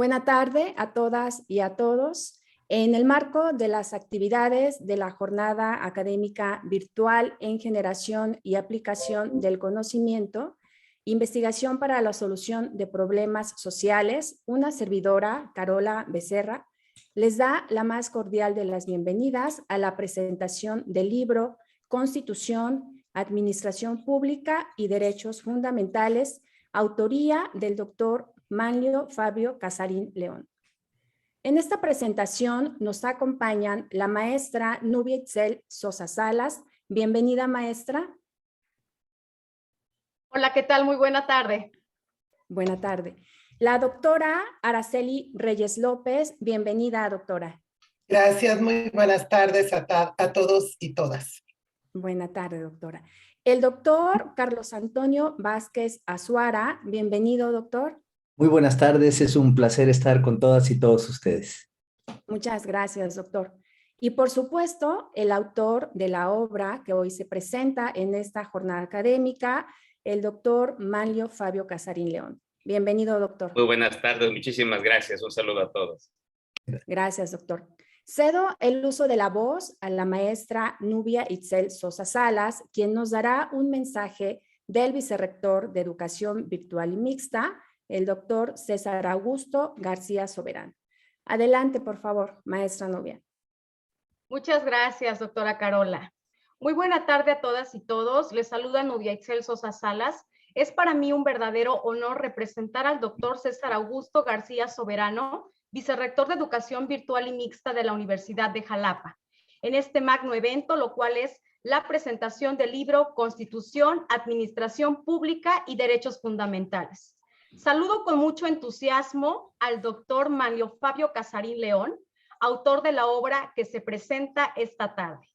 Buena tarde a todas y a todos. En el marco de las actividades de la Jornada Académica Virtual en Generación y Aplicación del Conocimiento, Investigación para la Solución de Problemas Sociales, una servidora, Carola Becerra, les da la más cordial de las bienvenidas a la presentación del libro Constitución, Administración Pública y Derechos Fundamentales, autoría del doctor Manlio Fabio Casarín León. En esta presentación nos acompañan la maestra Nubia Itzel Sosa Salas. Bienvenida, maestra. Hola, ¿qué tal? Muy buena tarde. Buena tarde. La doctora Araceli Reyes López. Bienvenida, doctora. Gracias, muy buenas tardes a todos y todas. Buena tarde, doctora. El doctor Carlos Antonio Vázquez Azuara. Bienvenido, doctor. Muy buenas tardes, es un placer estar con todas y todos ustedes. Muchas gracias, doctor. Y por supuesto, el autor de la obra que hoy se presenta en esta jornada académica, el doctor Manlio Fabio Casarín León. Bienvenido, doctor. Muy buenas tardes, muchísimas gracias. Un saludo a todos. Gracias, doctor. Cedo el uso de la voz a la maestra Nubia Itzel Sosa Salas, quien nos dará un mensaje del vicerrector de Educación Virtual y Mixta, el doctor César Augusto García Soberán. Adelante, por favor, maestra Nubia. Muchas gracias, doctora Carola. Muy buena tarde a todas y todos. Les saluda Nubia Itzel Sosa Salas. Es para mí un verdadero honor representar al doctor César Augusto García Soberano, vicerrector de Educación Virtual y Mixta de la Universidad de Jalapa, en este magno evento, lo cual es la presentación del libro Constitución, Administración Pública y Derechos Fundamentales. Saludo con mucho entusiasmo al doctor Manlio Fabio Casarín León, autor de la obra que se presenta esta tarde.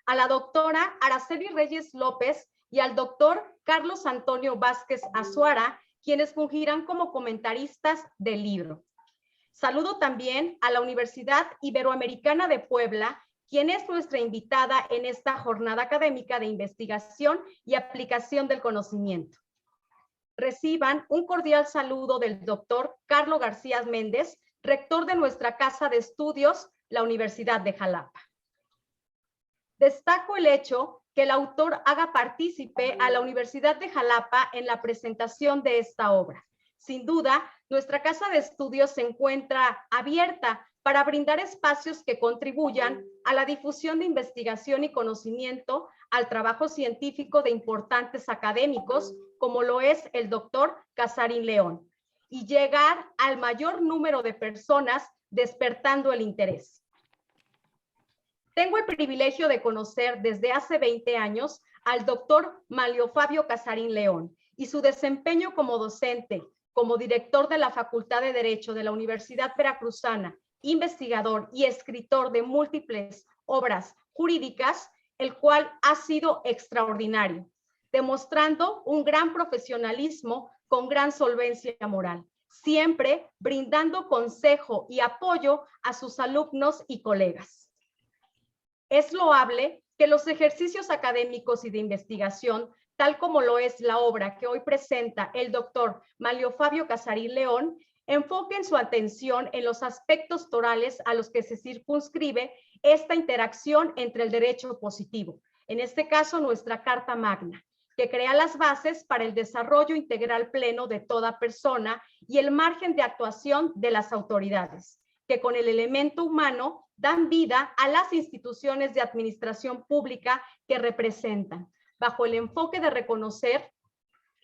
A la doctora Araceli Reyes López y al doctor Carlos Antonio Vázquez Azuara, quienes fungirán como comentaristas del libro. Saludo también a la Universidad Iberoamericana de Puebla, quien es nuestra invitada en esta jornada académica de investigación y aplicación del conocimiento. Reciban un cordial saludo del doctor Carlos García Méndez, rector de nuestra Casa de Estudios, la Universidad de Jalapa. Destaco el hecho que el autor haga partícipe a la Universidad de Jalapa en la presentación de esta obra. Sin duda, nuestra Casa de Estudios se encuentra abierta para brindar espacios que contribuyan a la difusión de investigación y conocimiento, al trabajo científico de importantes académicos, como lo es el doctor Casarín León, y llegar al mayor número de personas despertando el interés. Tengo el privilegio de conocer desde hace 20 años al doctor Manlio Fabio Casarín León y su desempeño como docente, como director de la Facultad de Derecho de la Universidad Veracruzana, investigador y escritor de múltiples obras jurídicas, el cual ha sido extraordinario, demostrando un gran profesionalismo con gran solvencia moral, siempre brindando consejo y apoyo a sus alumnos y colegas. Es loable que los ejercicios académicos y de investigación, tal como lo es la obra que hoy presenta el doctor Manlio Fabio Casarín León, enfoquen su atención en los aspectos torales a los que se circunscribe esta interacción entre el derecho positivo, en este caso nuestra Carta Magna, que crea las bases para el desarrollo integral pleno de toda persona y el margen de actuación de las autoridades, que con el elemento humano dan vida a las instituciones de administración pública que representan, bajo el enfoque de reconocer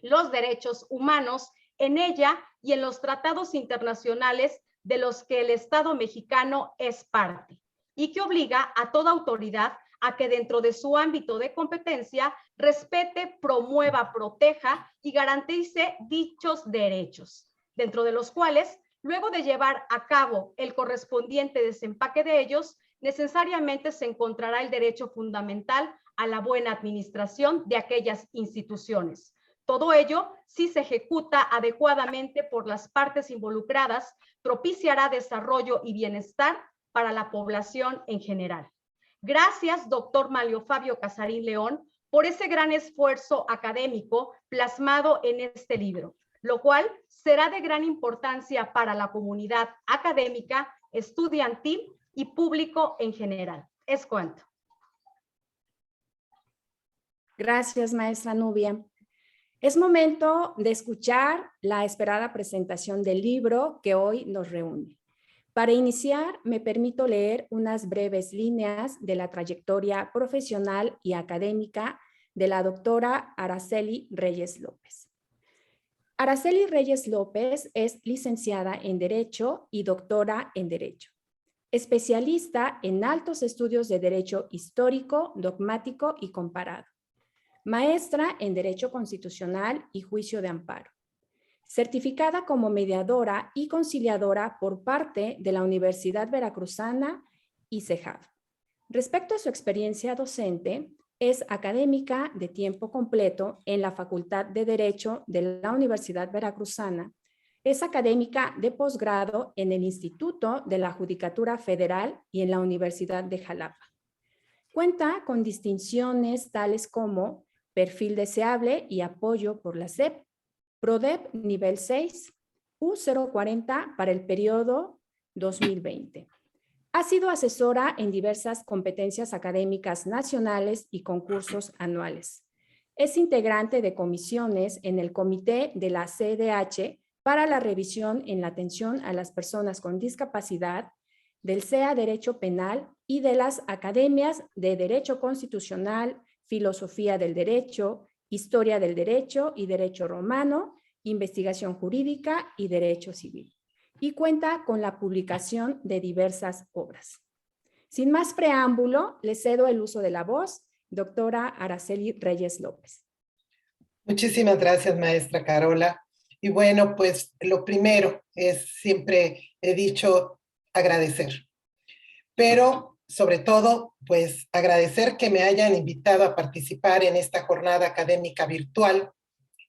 los derechos humanos en ella y en los tratados internacionales de los que el Estado mexicano es parte, y que obliga a toda autoridad a que dentro de su ámbito de competencia respete, promueva, proteja y garantice dichos derechos, dentro de los cuales, luego de llevar a cabo el correspondiente desempaque de ellos, necesariamente se encontrará el derecho fundamental a la buena administración de aquellas instituciones. Todo ello, si se ejecuta adecuadamente por las partes involucradas, propiciará desarrollo y bienestar para la población en general. Gracias, doctor Manlio Fabio Casarín León, por ese gran esfuerzo académico plasmado en este libro, lo cual será de gran importancia para la comunidad académica, estudiantil y público en general. Es cuanto. Gracias, maestra Nubia. Es momento de escuchar la esperada presentación del libro que hoy nos reúne. Para iniciar, me permito leer unas breves líneas de la trayectoria profesional y académica de la doctora Araceli Reyes López. Araceli Reyes López es licenciada en Derecho y doctora en Derecho, especialista en altos estudios de Derecho histórico, dogmático y comparado, maestra en Derecho Constitucional y Juicio de Amparo, certificada como mediadora y conciliadora por parte de la Universidad Veracruzana y CEJAV. Respecto a su experiencia docente, es académica de tiempo completo en la Facultad de Derecho de la Universidad Veracruzana. Es académica de posgrado en el Instituto de la Judicatura Federal y en la Universidad de Jalapa. Cuenta con distinciones tales como perfil deseable y apoyo por la SEP, PRODEP nivel 6, U040 para el periodo 2020. Ha sido asesora en diversas competencias académicas nacionales y concursos anuales. Es integrante de comisiones en el Comité de la CEDH para la revisión en la atención a las personas con discapacidad, del CEA Derecho Penal y de las academias de Derecho Constitucional, Filosofía del Derecho, Historia del Derecho y Derecho Romano, Investigación Jurídica y Derecho Civil. Y cuenta con la publicación de diversas obras. Sin más preámbulo, le cedo el uso de la voz, doctora Araceli Reyes López. Muchísimas gracias, maestra Carola. Y bueno, pues lo primero es, siempre he dicho, agradecer. Pero sobre todo, pues agradecer que me hayan invitado a participar en esta jornada académica virtual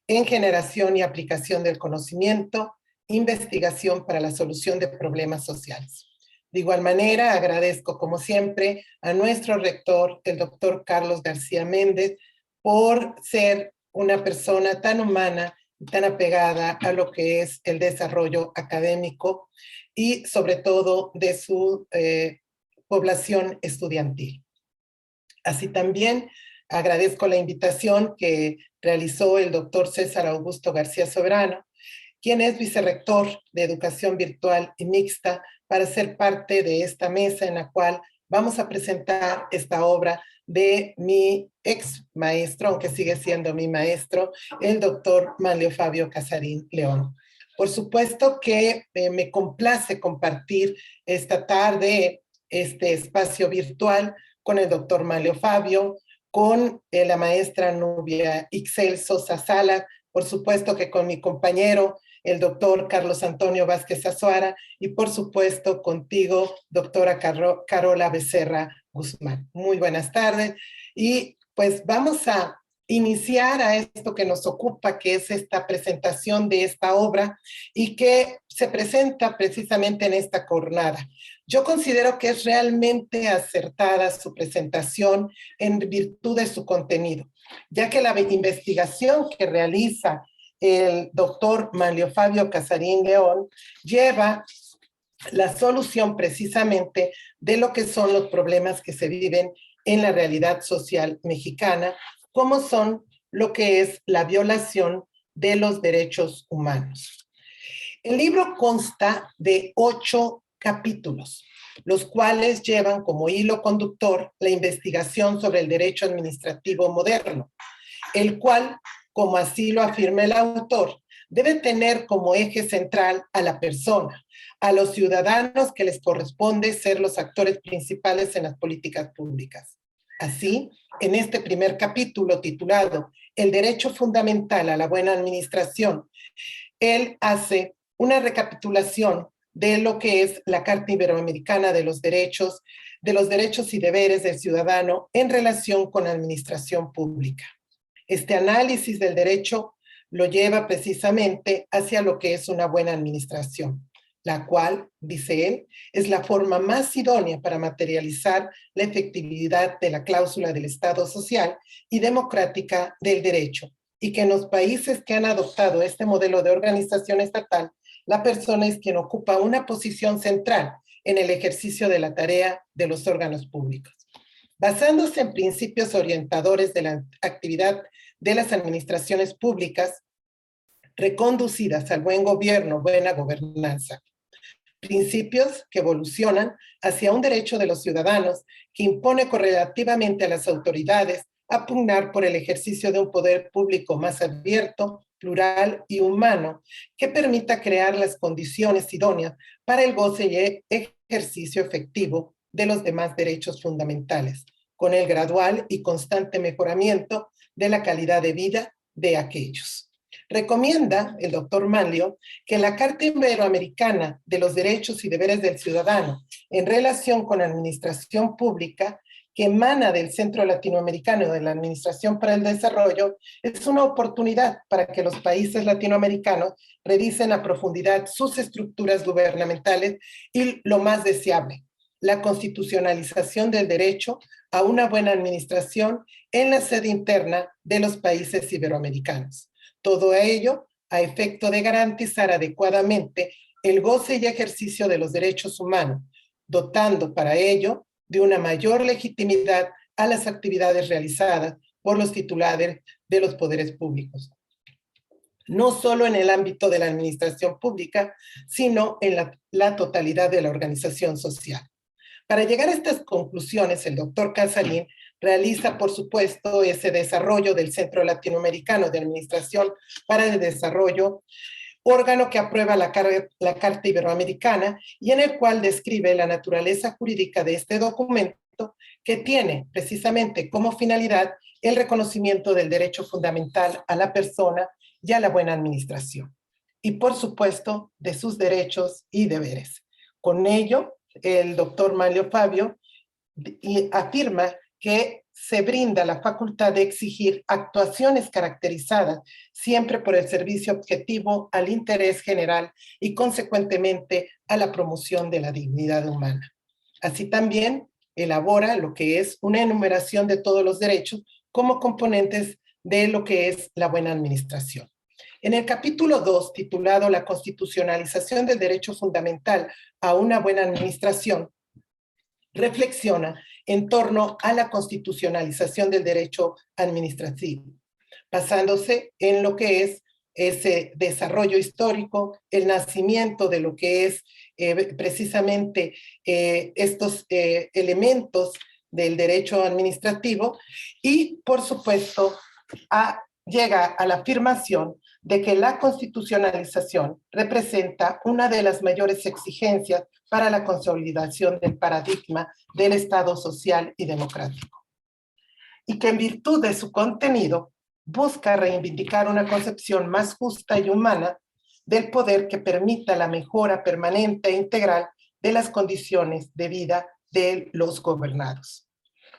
en generación y aplicación del conocimiento, investigación para la solución de problemas sociales. De igual manera, agradezco como siempre a nuestro rector, el doctor Carlos García Méndez, por ser una persona tan humana y tan apegada a lo que es el desarrollo académico y sobre todo de su población estudiantil. Así también agradezco la invitación que realizó el doctor César Augusto García Soberano, quien es vicerrector de Educación Virtual y Mixta, para ser parte de esta mesa en la cual vamos a presentar esta obra de mi ex maestro, aunque sigue siendo mi maestro, el doctor Manlio Fabio Casarín León. Por supuesto que me complace compartir esta tarde este espacio virtual con el doctor Manlio Fabio, con la maestra Nubia Ixel Sosa Sala, por supuesto que con mi compañero, el doctor Carlos Antonio Vázquez Azuara, y por supuesto contigo, doctora Carola Becerra Guzmán. Muy buenas tardes. Y pues vamos a iniciar a esto que nos ocupa, que es esta presentación de esta obra y que se presenta precisamente en esta jornada. Yo considero que es realmente acertada su presentación en virtud de su contenido, ya que la investigación que realiza el doctor Manlio Fabio Casarín León lleva la solución precisamente de lo que son los problemas que se viven en la realidad social mexicana, como son lo que es la violación de los derechos humanos. El libro consta de 8 capítulos, los cuales llevan como hilo conductor la investigación sobre el derecho administrativo moderno, el cual, como así lo afirma el autor, debe tener como eje central a la persona, a los ciudadanos que les corresponde ser los actores principales en las políticas públicas. Así, en este primer capítulo titulado El derecho fundamental a la buena administración, él hace una recapitulación de lo que es la Carta Iberoamericana de los derechos y deberes del ciudadano en relación con la administración pública. Este análisis del derecho lo lleva precisamente hacia lo que es una buena administración, la cual, dice él, es la forma más idónea para materializar la efectividad de la cláusula del Estado social y democrática del derecho y que en los países que han adoptado este modelo de organización estatal, la persona es quien ocupa una posición central en el ejercicio de la tarea de los órganos públicos. Basándose en principios orientadores de la actividad de las administraciones públicas, reconducidas al buen gobierno, buena gobernanza. Principios que evolucionan hacia un derecho de los ciudadanos que impone correlativamente a las autoridades a pugnar por el ejercicio de un poder público más abierto, plural y humano, que permita crear las condiciones idóneas para el goce y ejercicio efectivo de los demás derechos fundamentales, con el gradual y constante mejoramiento de la calidad de vida de aquellos. Recomienda el doctor Manlio que la Carta Iberoamericana de los Derechos y Deberes del Ciudadano en relación con la administración pública, que emana del Centro Latinoamericano de la Administración para el Desarrollo, es una oportunidad para que los países latinoamericanos revisen a profundidad sus estructuras gubernamentales y, lo más deseable, la constitucionalización del derecho a una buena administración en la sede interna de los países iberoamericanos. Todo ello a efecto de garantizar adecuadamente el goce y ejercicio de los derechos humanos, dotando para ello de una mayor legitimidad a las actividades realizadas por los titulares de los poderes públicos. No solo en el ámbito de la administración pública, sino en la totalidad de la organización social. Para llegar a estas conclusiones, el doctor Casarín realiza, por supuesto, ese desarrollo del Centro Latinoamericano de Administración para el Desarrollo, órgano que aprueba la Carta Iberoamericana y en el cual describe la naturaleza jurídica de este documento, que tiene precisamente como finalidad el reconocimiento del derecho fundamental a la persona y a la buena administración, y por supuesto de sus derechos y deberes. Con ello, el doctor Manlio Fabio afirma que se brinda la facultad de exigir actuaciones caracterizadas siempre por el servicio objetivo al interés general y consecuentemente a la promoción de la dignidad humana. Así también elabora lo que es una enumeración de todos los derechos como componentes de lo que es la buena administración. En el capítulo 2, titulado La constitucionalización del derecho fundamental a una buena administración, reflexiona en torno a la constitucionalización del derecho administrativo, basándose en lo que es ese desarrollo histórico, el nacimiento de lo que es precisamente estos elementos del derecho administrativo y, por supuesto, llega a la afirmación de que la constitucionalización representa una de las mayores exigencias para la consolidación del paradigma del Estado social y democrático, y que en virtud de su contenido busca reivindicar una concepción más justa y humana del poder que permita la mejora permanente e integral de las condiciones de vida de los gobernados.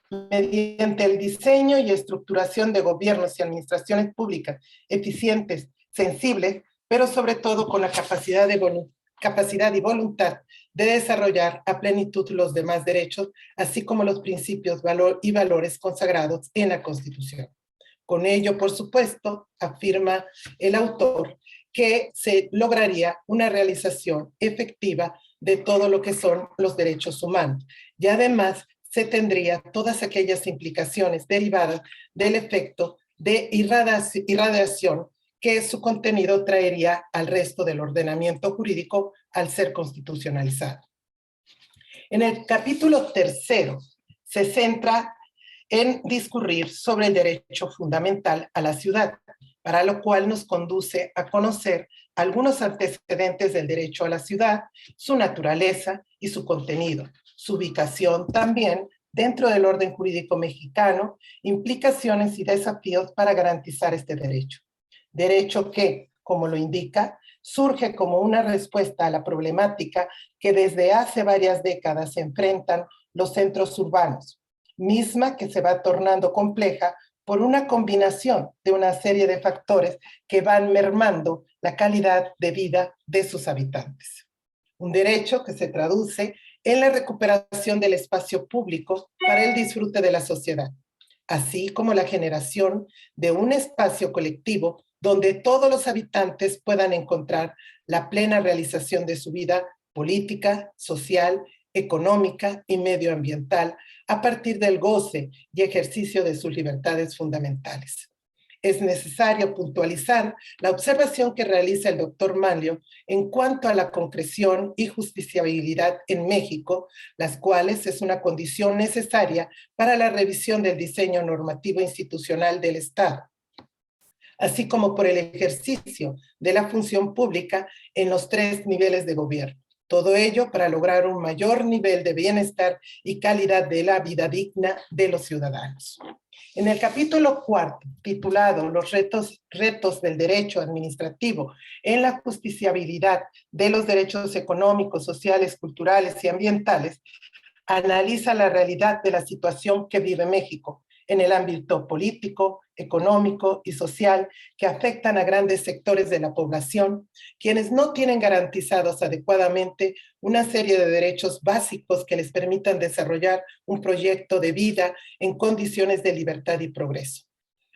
Mediante el diseño y estructuración de gobiernos y administraciones públicas eficientes, sensibles, pero sobre todo con la capacidad y voluntad de desarrollar a plenitud los demás derechos, así como los principios y valores consagrados en la Constitución. Con ello, por supuesto, afirma el autor que se lograría una realización efectiva de todo lo que son los derechos humanos. Y además se tendría todas aquellas implicaciones derivadas del efecto de irradiación que su contenido traería al resto del ordenamiento jurídico al ser constitucionalizado. En el capítulo 3 se centra en discurrir sobre el derecho fundamental a la ciudad, para lo cual nos conduce a conocer algunos antecedentes del derecho a la ciudad, su naturaleza y su contenido, su ubicación también dentro del orden jurídico mexicano, implicaciones y desafíos para garantizar este derecho. Derecho que, como lo indica, surge como una respuesta a la problemática que desde hace varias décadas se enfrentan los centros urbanos, misma que se va tornando compleja por una combinación de una serie de factores que van mermando la calidad de vida de sus habitantes. Un derecho que se traduce en la recuperación del espacio público para el disfrute de la sociedad, así como la generación de un espacio colectivo donde todos los habitantes puedan encontrar la plena realización de su vida política, social, económica y medioambiental a partir del goce y ejercicio de sus libertades fundamentales. Es necesario puntualizar la observación que realiza el doctor Manlio en cuanto a la concreción y justiciabilidad en México, las cuales es una condición necesaria para la revisión del diseño normativo institucional del Estado, así como por el ejercicio de la función pública en los 3 niveles de gobierno. Todo ello para lograr un mayor nivel de bienestar y calidad de la vida digna de los ciudadanos. En el capítulo 4, titulado Los retos del derecho administrativo en la justiciabilidad de los derechos económicos, sociales, culturales y ambientales, analiza la realidad de la situación que vive México en el ámbito político, económico y social que afectan a grandes sectores de la población, quienes no tienen garantizados adecuadamente una serie de derechos básicos que les permitan desarrollar un proyecto de vida en condiciones de libertad y progreso.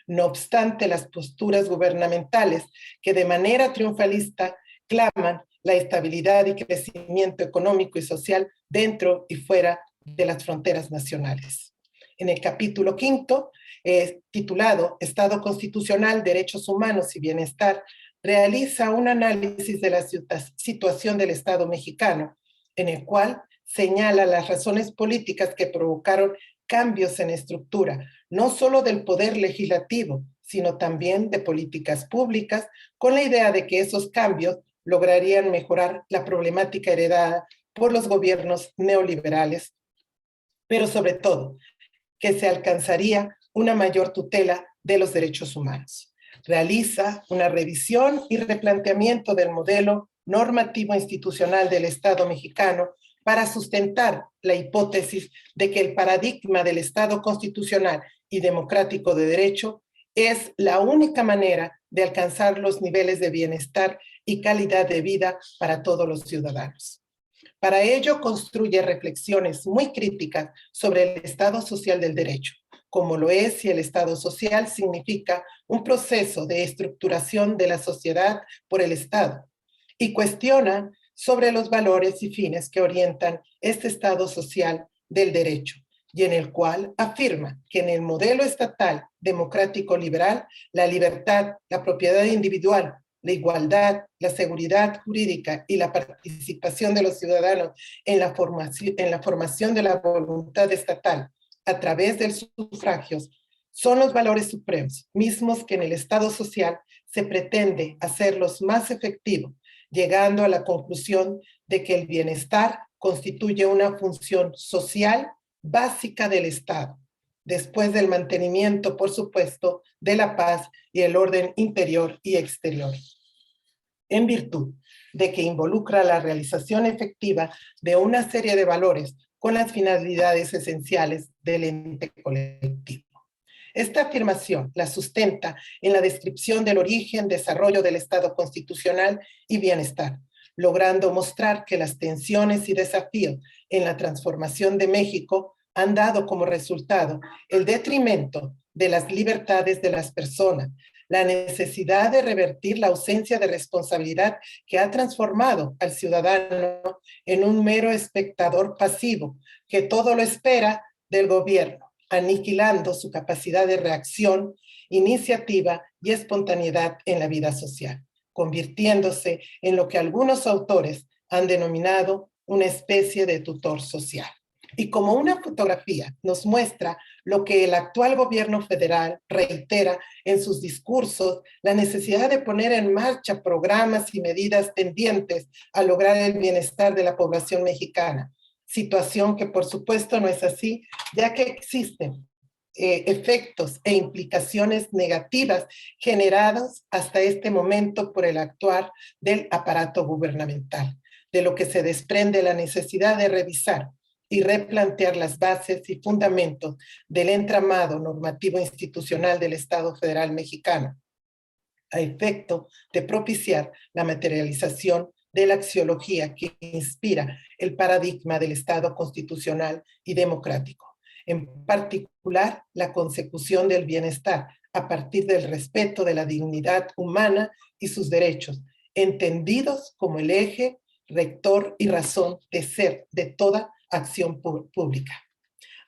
No obstante, las posturas gubernamentales que de manera triunfalista claman la estabilidad y crecimiento económico y social dentro y fuera de las fronteras nacionales. En el capítulo 5, titulado Estado Constitucional, Derechos Humanos y Bienestar, realiza un análisis de la situación del Estado mexicano, en el cual señala las razones políticas que provocaron cambios en estructura, no solo del poder legislativo, sino también de políticas públicas, con la idea de que esos cambios lograrían mejorar la problemática heredada por los gobiernos neoliberales, pero sobre todo, que se alcanzaría una mayor tutela de los derechos humanos. Realiza una revisión y replanteamiento del modelo normativo institucional del Estado mexicano para sustentar la hipótesis de que el paradigma del Estado constitucional y democrático de derecho es la única manera de alcanzar los niveles de bienestar y calidad de vida para todos los ciudadanos. Para ello construye reflexiones muy críticas sobre el Estado social del derecho, como lo es si el Estado social significa un proceso de estructuración de la sociedad por el Estado, y cuestiona sobre los valores y fines que orientan este Estado social del derecho, y en el cual afirma que en el modelo estatal democrático liberal, la libertad, la propiedad individual, la igualdad, la seguridad jurídica y la participación de los ciudadanos en la formación de la voluntad estatal a través del sufragio son los valores supremos, mismos que en el Estado social se pretende hacerlos más efectivos, llegando a la conclusión de que el bienestar constituye una función social básica del Estado, después del mantenimiento, por supuesto, de la paz y el orden interior y exterior, en virtud de que involucra la realización efectiva de una serie de valores con las finalidades esenciales del ente colectivo. Esta afirmación la sustenta en la descripción del origen, desarrollo del Estado constitucional y bienestar, logrando mostrar que las tensiones y desafíos en la transformación de México han dado como resultado el detrimento de las libertades de las personas, la necesidad de revertir la ausencia de responsabilidad que ha transformado al ciudadano en un mero espectador pasivo que todo lo espera del gobierno, aniquilando su capacidad de reacción, iniciativa y espontaneidad en la vida social, convirtiéndose en lo que algunos autores han denominado una especie de tutor social. Y como una fotografía nos muestra lo que el actual gobierno federal reitera en sus discursos, la necesidad de poner en marcha programas y medidas tendientes a lograr el bienestar de la población mexicana, situación que por supuesto no es así, ya que existen efectos e implicaciones negativas generados hasta este momento por el actuar del aparato gubernamental, de lo que se desprende la necesidad de revisar y replantear las bases y fundamentos del entramado normativo institucional del Estado Federal Mexicano, a efecto de propiciar la materialización de la axiología que inspira el paradigma del Estado constitucional y democrático, en particular la consecución del bienestar a partir del respeto de la dignidad humana y sus derechos, entendidos como el eje rector y razón de ser de toda acción pública.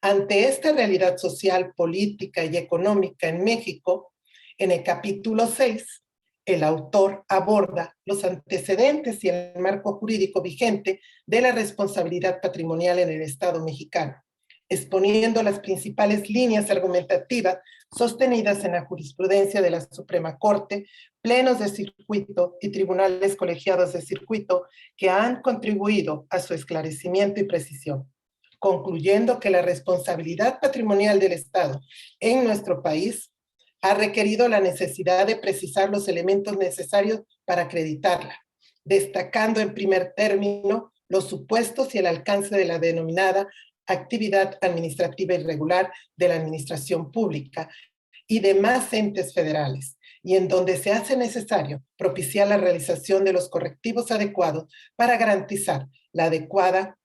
Ante esta realidad social, política y económica en México, en el capítulo 6, el autor aborda los antecedentes y el marco jurídico vigente de la responsabilidad patrimonial en el Estado mexicano, exponiendo las principales líneas argumentativas sostenidas en la jurisprudencia de la Suprema Corte, plenos de circuito y tribunales colegiados de circuito que han contribuido a su esclarecimiento y precisión, concluyendo que la responsabilidad patrimonial del Estado en nuestro país ha requerido la necesidad de precisar los elementos necesarios para acreditarla, destacando en primer término los supuestos y el alcance de la denominada actividad administrativa irregular de la administración pública y demás entes federales, y en donde se hace necesario propiciar la realización de los correctivos adecuados para garantizar la adecuada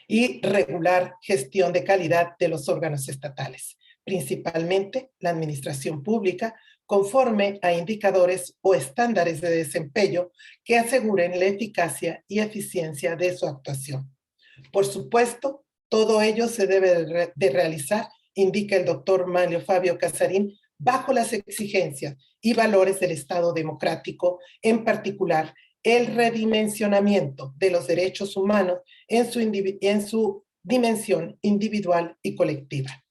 y regular gestión de calidad de los órganos estatales, principalmente la administración pública, conforme a indicadores o estándares de desempeño que aseguren la eficacia y eficiencia de su actuación. Por supuesto, todo ello se debe de realizar, indica el doctor Manlio Fabio Casarín, bajo las exigencias y valores del Estado democrático, en particular el redimensionamiento de los derechos humanos en su dimensión individual y colectiva.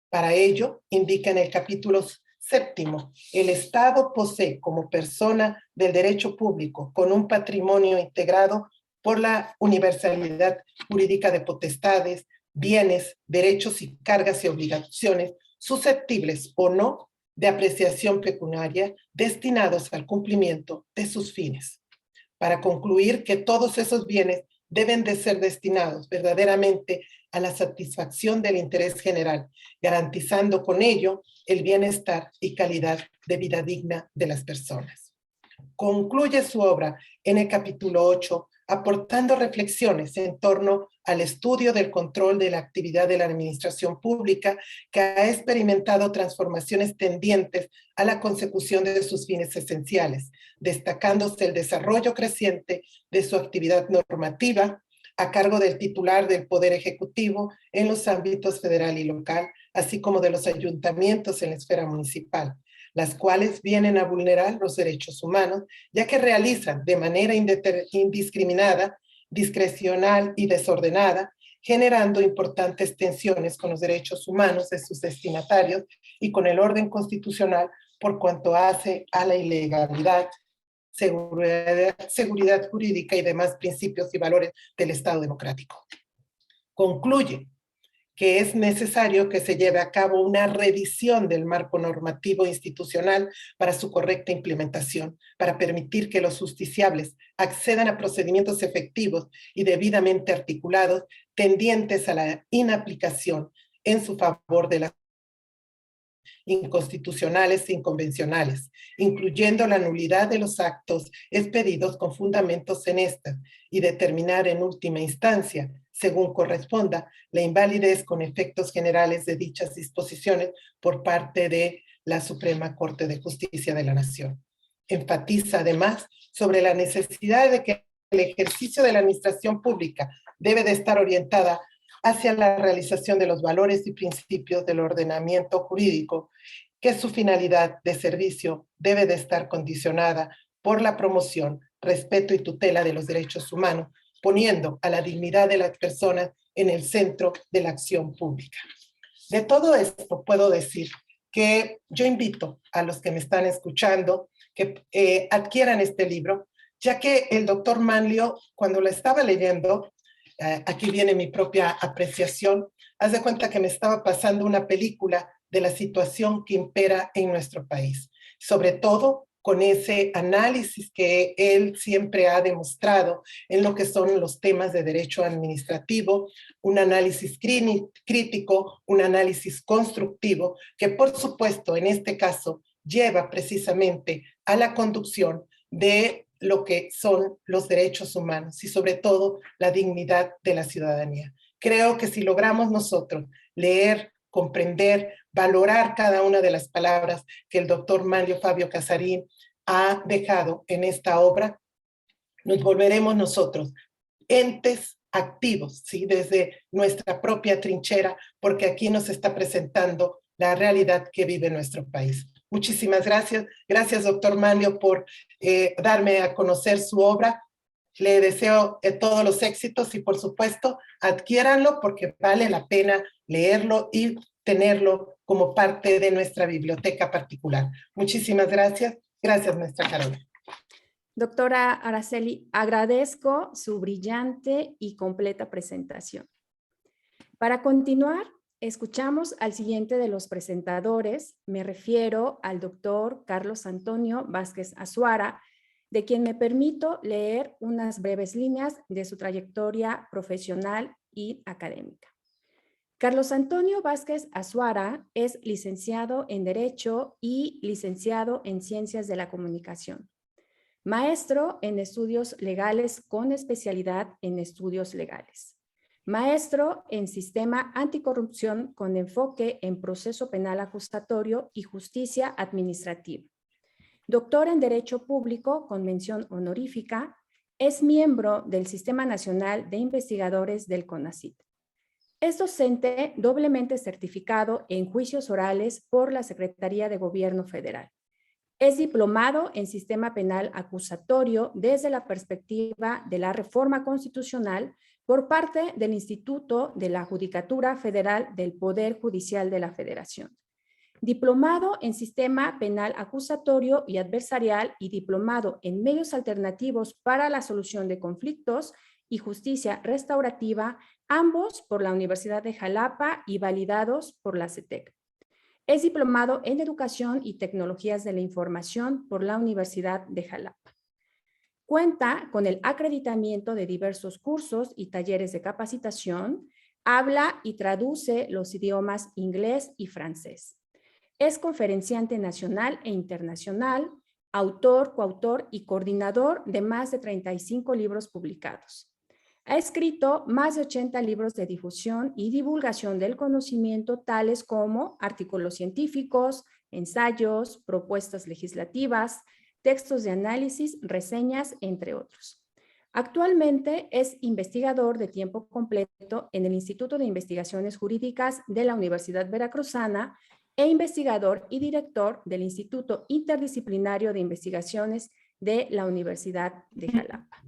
Para ello, indica en el capítulo 7, el Estado posee como persona del derecho público con un patrimonio integrado por la universalidad jurídica de potestades, bienes, derechos y cargas y obligaciones susceptibles o no de apreciación pecuniaria destinados al cumplimiento de sus fines. Para concluir que todos esos bienes deben de ser destinados verdaderamente a la satisfacción del interés general, garantizando con ello el bienestar y calidad de vida digna de las personas. Concluye su obra en el capítulo 8, aportando reflexiones en torno al estudio del control de la actividad de la administración pública, que ha experimentado transformaciones tendientes a la consecución de sus fines esenciales, destacándose el desarrollo creciente de su actividad normativa a cargo del titular del Poder Ejecutivo en los ámbitos federal y local, así como de los ayuntamientos en la esfera municipal, las cuales vienen a vulnerar los derechos humanos, ya que realizan de manera indiscriminada, discrecional y desordenada, generando importantes tensiones con los derechos humanos de sus destinatarios y con el orden constitucional por cuanto hace a la ilegalidad, seguridad jurídica y demás principios y valores del Estado democrático. Concluye que es necesario que se lleve a cabo una revisión del marco normativo institucional para su correcta implementación, para permitir que los justiciables accedan a procedimientos efectivos y debidamente articulados, tendientes a la inaplicación en su favor de las inconstitucionales e inconvencionales, incluyendo la nulidad de los actos expedidos con fundamentos en estas, y determinar en última instancia, según corresponda, la invalidez con efectos generales de dichas disposiciones por parte de la Suprema Corte de Justicia de la Nación. Enfatiza además sobre la necesidad de que el ejercicio de la administración pública debe de estar orientada hacia la realización de los valores y principios del ordenamiento jurídico, que su finalidad de servicio debe de estar condicionada por la promoción, respeto y tutela de los derechos humanos, poniendo a la dignidad de las personas en el centro de la acción pública. De todo esto puedo decir que yo invito a los que me están escuchando que adquieran este libro, ya que el doctor Manlio, cuando lo estaba leyendo, aquí viene mi propia apreciación, haz de cuenta que me estaba pasando una película de la situación que impera en nuestro país, sobre todo con ese análisis que él siempre ha demostrado en lo que son los temas de derecho administrativo, un análisis crítico, un análisis constructivo, que por supuesto en este caso lleva precisamente a la conducción de lo que son los derechos humanos y sobre todo la dignidad de la ciudadanía. Creo que si logramos nosotros leer, comprender, valorar cada una de las palabras que el doctor Manlio Fabio Casarín ha dejado en esta obra, nos volveremos nosotros entes activos, ¿sí? Desde nuestra propia trinchera, porque aquí nos está presentando la realidad que vive nuestro país. Muchísimas gracias. Gracias, doctor Manlio, por darme a conocer su obra. Le deseo todos los éxitos y, por supuesto, adquiéranlo porque vale la pena leerlo y tenerlo como parte de nuestra biblioteca particular. Muchísimas gracias. Gracias, maestra Carola. Doctora Araceli, agradezco su brillante y completa presentación. Para continuar, escuchamos al siguiente de los presentadores. Me refiero al doctor Carlos Antonio Vázquez Azuara, de quien me permito leer unas breves líneas de su trayectoria profesional y académica. Carlos Antonio Vázquez Azuara es licenciado en Derecho y licenciado en Ciencias de la Comunicación. Maestro en Estudios Legales con especialidad en Estudios Legales. Maestro en Sistema Anticorrupción con enfoque en Proceso Penal Acusatorio y Justicia Administrativa. Doctor en Derecho Público con mención honorífica. Es miembro del Sistema Nacional de Investigadores del CONACYT. Es docente doblemente certificado en juicios orales por la Secretaría de Gobierno Federal. Es diplomado en Sistema Penal Acusatorio desde la perspectiva de la reforma constitucional por parte del Instituto de la Judicatura Federal del Poder Judicial de la Federación. Diplomado en Sistema Penal Acusatorio y Adversarial y diplomado en Medios Alternativos para la Solución de Conflictos y Justicia Restaurativa, ambos por la Universidad de Jalapa y validados por la CETEC. Es diplomado en Educación y Tecnologías de la Información por la Universidad de Jalapa. Cuenta con el acreditamiento de diversos cursos y talleres de capacitación, habla y traduce los idiomas inglés y francés. Es conferenciante nacional e internacional, autor, coautor y coordinador de más de 35 libros publicados. Ha escrito más de 80 libros de difusión y divulgación del conocimiento, tales como artículos científicos, ensayos, propuestas legislativas, textos de análisis, reseñas, entre otros. Actualmente es investigador de tiempo completo en el Instituto de Investigaciones Jurídicas de la Universidad Veracruzana e investigador y director del Instituto Interdisciplinario de Investigaciones de la Universidad de Jalapa.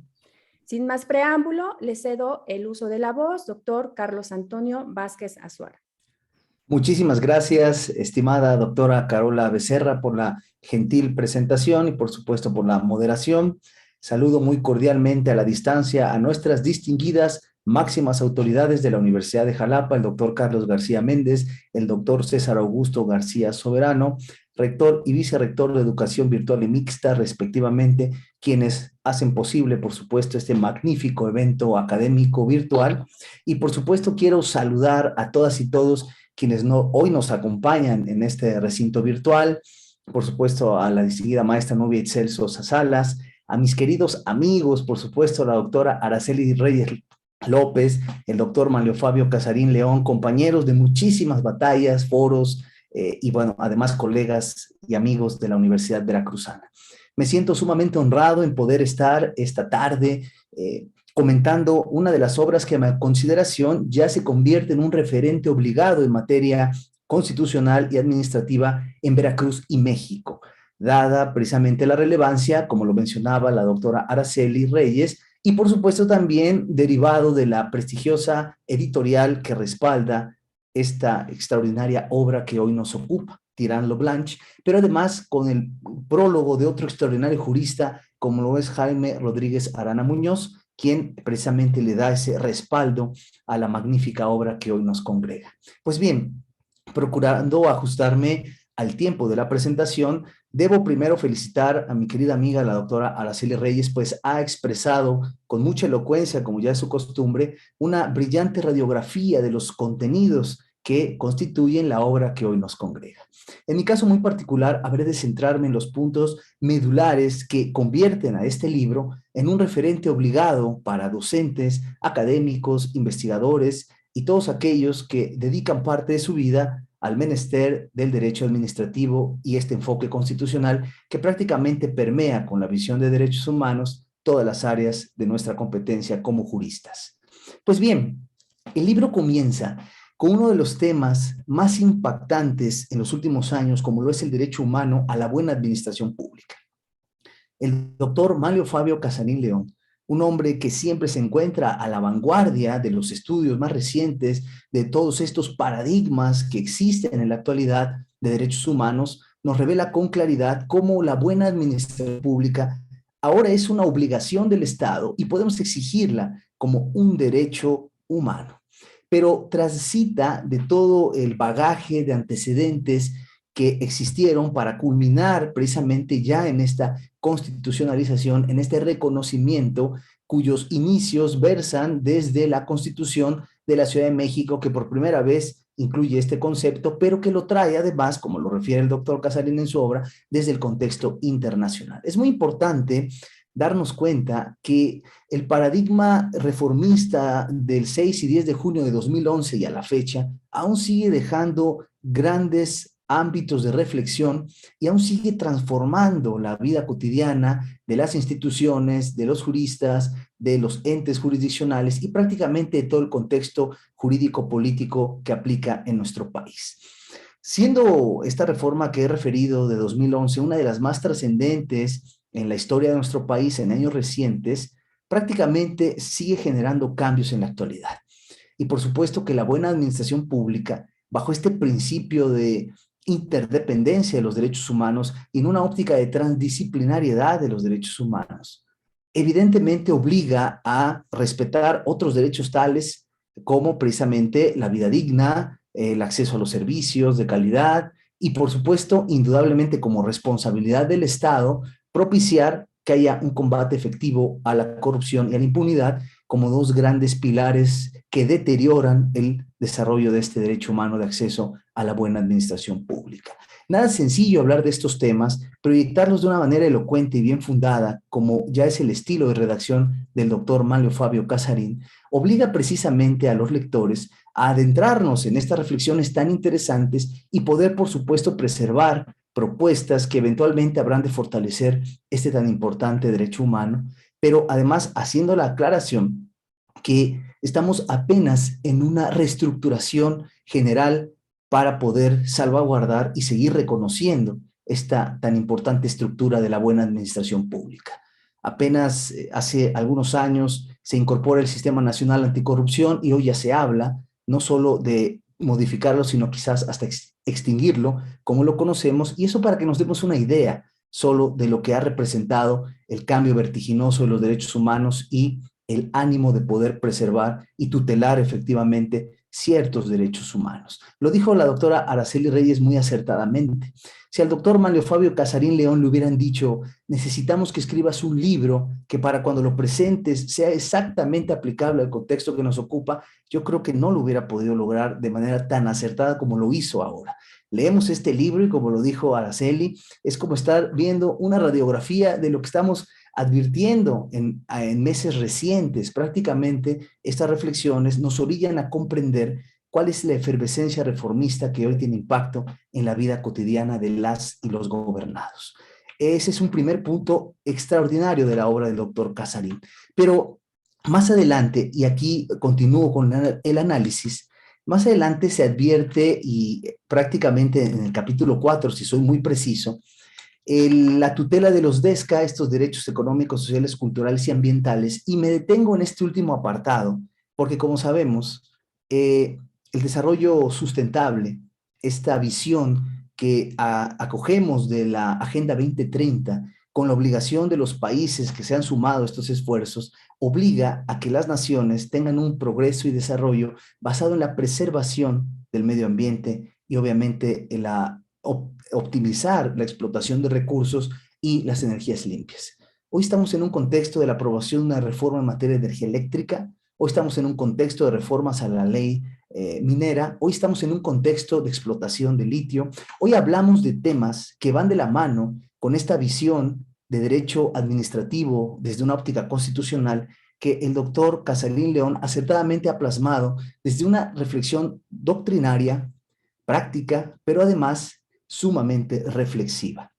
Sin más preámbulo, le cedo el uso de la voz, doctor Carlos Antonio Vázquez Azuara. Muchísimas gracias, estimada doctora Carola Becerra, por la gentil presentación y por supuesto por la moderación. Saludo muy cordialmente a la distancia a nuestras distinguidas máximas autoridades de la Universidad de Jalapa, el doctor Carlos García Méndez, el doctor César Augusto García Soberano, rector y vicerrector de Educación Virtual y Mixta, respectivamente, quienes hacen posible, por supuesto, este magnífico evento académico virtual. Y, por supuesto, quiero saludar a todas y todos quienes hoy nos acompañan en este recinto virtual, por supuesto, a la distinguida maestra Nubia Itzel Sosa Salas, a mis queridos amigos, por supuesto, la doctora Araceli Reyes López, el doctor Manlio Fabio Casarín León, compañeros de muchísimas batallas, foros, y bueno, además colegas y amigos de la Universidad Veracruzana. Me siento sumamente honrado en poder estar esta tarde comentando una de las obras que a mi consideración ya se convierte en un referente obligado en materia constitucional y administrativa en Veracruz y México, dada precisamente la relevancia, como lo mencionaba la doctora Araceli Reyes, y por supuesto también derivado de la prestigiosa editorial que respalda esta extraordinaria obra que hoy nos ocupa, Tirant lo Blanche, pero además con el prólogo de otro extraordinario jurista como lo es Jaime Rodríguez Arana Muñoz, quien precisamente le da ese respaldo a la magnífica obra que hoy nos congrega. Pues bien, procurando ajustarme al tiempo de la presentación, debo primero felicitar a mi querida amiga, la doctora Araceli Reyes, pues ha expresado con mucha elocuencia, como ya es su costumbre, una brillante radiografía de los contenidos que constituyen la obra que hoy nos congrega. En mi caso muy particular, habré de centrarme en los puntos medulares que convierten a este libro en un referente obligado para docentes, académicos, investigadores, y todos aquellos que dedican parte de su vida al menester del derecho administrativo y este enfoque constitucional que prácticamente permea con la visión de derechos humanos todas las áreas de nuestra competencia como juristas. Pues bien, el libro comienza con uno de los temas más impactantes en los últimos años, como lo es el derecho humano a la buena administración pública. El doctor Manlio Fabio Casarín León, un hombre que siempre se encuentra a la vanguardia de los estudios más recientes de todos estos paradigmas que existen en la actualidad de derechos humanos, nos revela con claridad cómo la buena administración pública ahora es una obligación del Estado y podemos exigirla como un derecho humano. Pero transita de todo el bagaje de antecedentes que existieron para culminar precisamente ya en esta constitucionalización, en este reconocimiento cuyos inicios versan desde la Constitución de la Ciudad de México, que por primera vez incluye este concepto, pero que lo trae además, como lo refiere el doctor Casarín en su obra, desde el contexto internacional. Es muy importante darnos cuenta que el paradigma reformista del 6 y 10 de junio de 2011 y a la fecha aún sigue dejando grandes ámbitos de reflexión y aún sigue transformando la vida cotidiana de las instituciones, de los juristas, de los entes jurisdiccionales y prácticamente de todo el contexto jurídico-político que aplica en nuestro país. Siendo esta reforma que he referido de 2011 una de las más trascendentes en la historia de nuestro país en años recientes, prácticamente sigue generando cambios en la actualidad. Y por supuesto que la buena administración pública, bajo este principio de interdependencia de los derechos humanos y en una óptica de transdisciplinariedad de los derechos humanos, evidentemente obliga a respetar otros derechos tales como precisamente la vida digna, el acceso a los servicios de calidad y por supuesto, indudablemente como responsabilidad del Estado, propiciar que haya un combate efectivo a la corrupción y a la impunidad como dos grandes pilares que deterioran el desarrollo de este derecho humano de acceso a la buena administración pública. Nada sencillo hablar de estos temas, proyectarlos de una manera elocuente y bien fundada, como ya es el estilo de redacción del doctor Manlio Fabio Casarín, obliga precisamente a los lectores a adentrarnos en estas reflexiones tan interesantes y poder, por supuesto, preservar propuestas que eventualmente habrán de fortalecer este tan importante derecho humano, pero además haciendo la aclaración que estamos apenas en una reestructuración general para poder salvaguardar y seguir reconociendo esta tan importante estructura de la buena administración pública. Apenas hace algunos años se incorpora el Sistema Nacional Anticorrupción y hoy ya se habla no solo de modificarlo, sino quizás hasta extinguirlo, como lo conocemos, y eso para que nos demos una idea solo de lo que ha representado el cambio vertiginoso de los derechos humanos y el ánimo de poder preservar y tutelar efectivamente ciertos derechos humanos. Lo dijo la doctora Araceli Reyes muy acertadamente. Si al doctor Manlio Fabio Casarín León le hubieran dicho, necesitamos que escribas un libro que para cuando lo presentes sea exactamente aplicable al contexto que nos ocupa, yo creo que no lo hubiera podido lograr de manera tan acertada como lo hizo ahora. Leemos este libro y como lo dijo Araceli, es como estar viendo una radiografía de lo que estamos advirtiendo en meses recientes. Prácticamente estas reflexiones nos orillan a comprender cuál es la efervescencia reformista que hoy tiene impacto en la vida cotidiana de las y los gobernados. Ese es un primer punto extraordinario de la obra del doctor Casarín. Pero más adelante, y aquí continúo con el análisis, más adelante se advierte, y prácticamente en el capítulo 4, si soy muy preciso, la tutela de los DESCA, estos derechos económicos, sociales, culturales y ambientales, y me detengo en este último apartado, porque como sabemos, el desarrollo sustentable, esta visión que acogemos de la Agenda 2030, con la obligación de los países que se han sumado a estos esfuerzos, obliga a que las naciones tengan un progreso y desarrollo basado en la preservación del medio ambiente y obviamente en la optimizar la explotación de recursos y las energías limpias. Hoy estamos en un contexto de la aprobación de una reforma en materia de energía eléctrica, hoy estamos en un contexto de reformas a la ley minera, hoy estamos en un contexto de explotación de litio, hoy hablamos de temas que van de la mano con esta visión de derecho administrativo desde una óptica constitucional que el doctor Casarín León acertadamente ha plasmado desde una reflexión doctrinaria, práctica, pero además sumamente reflexiva.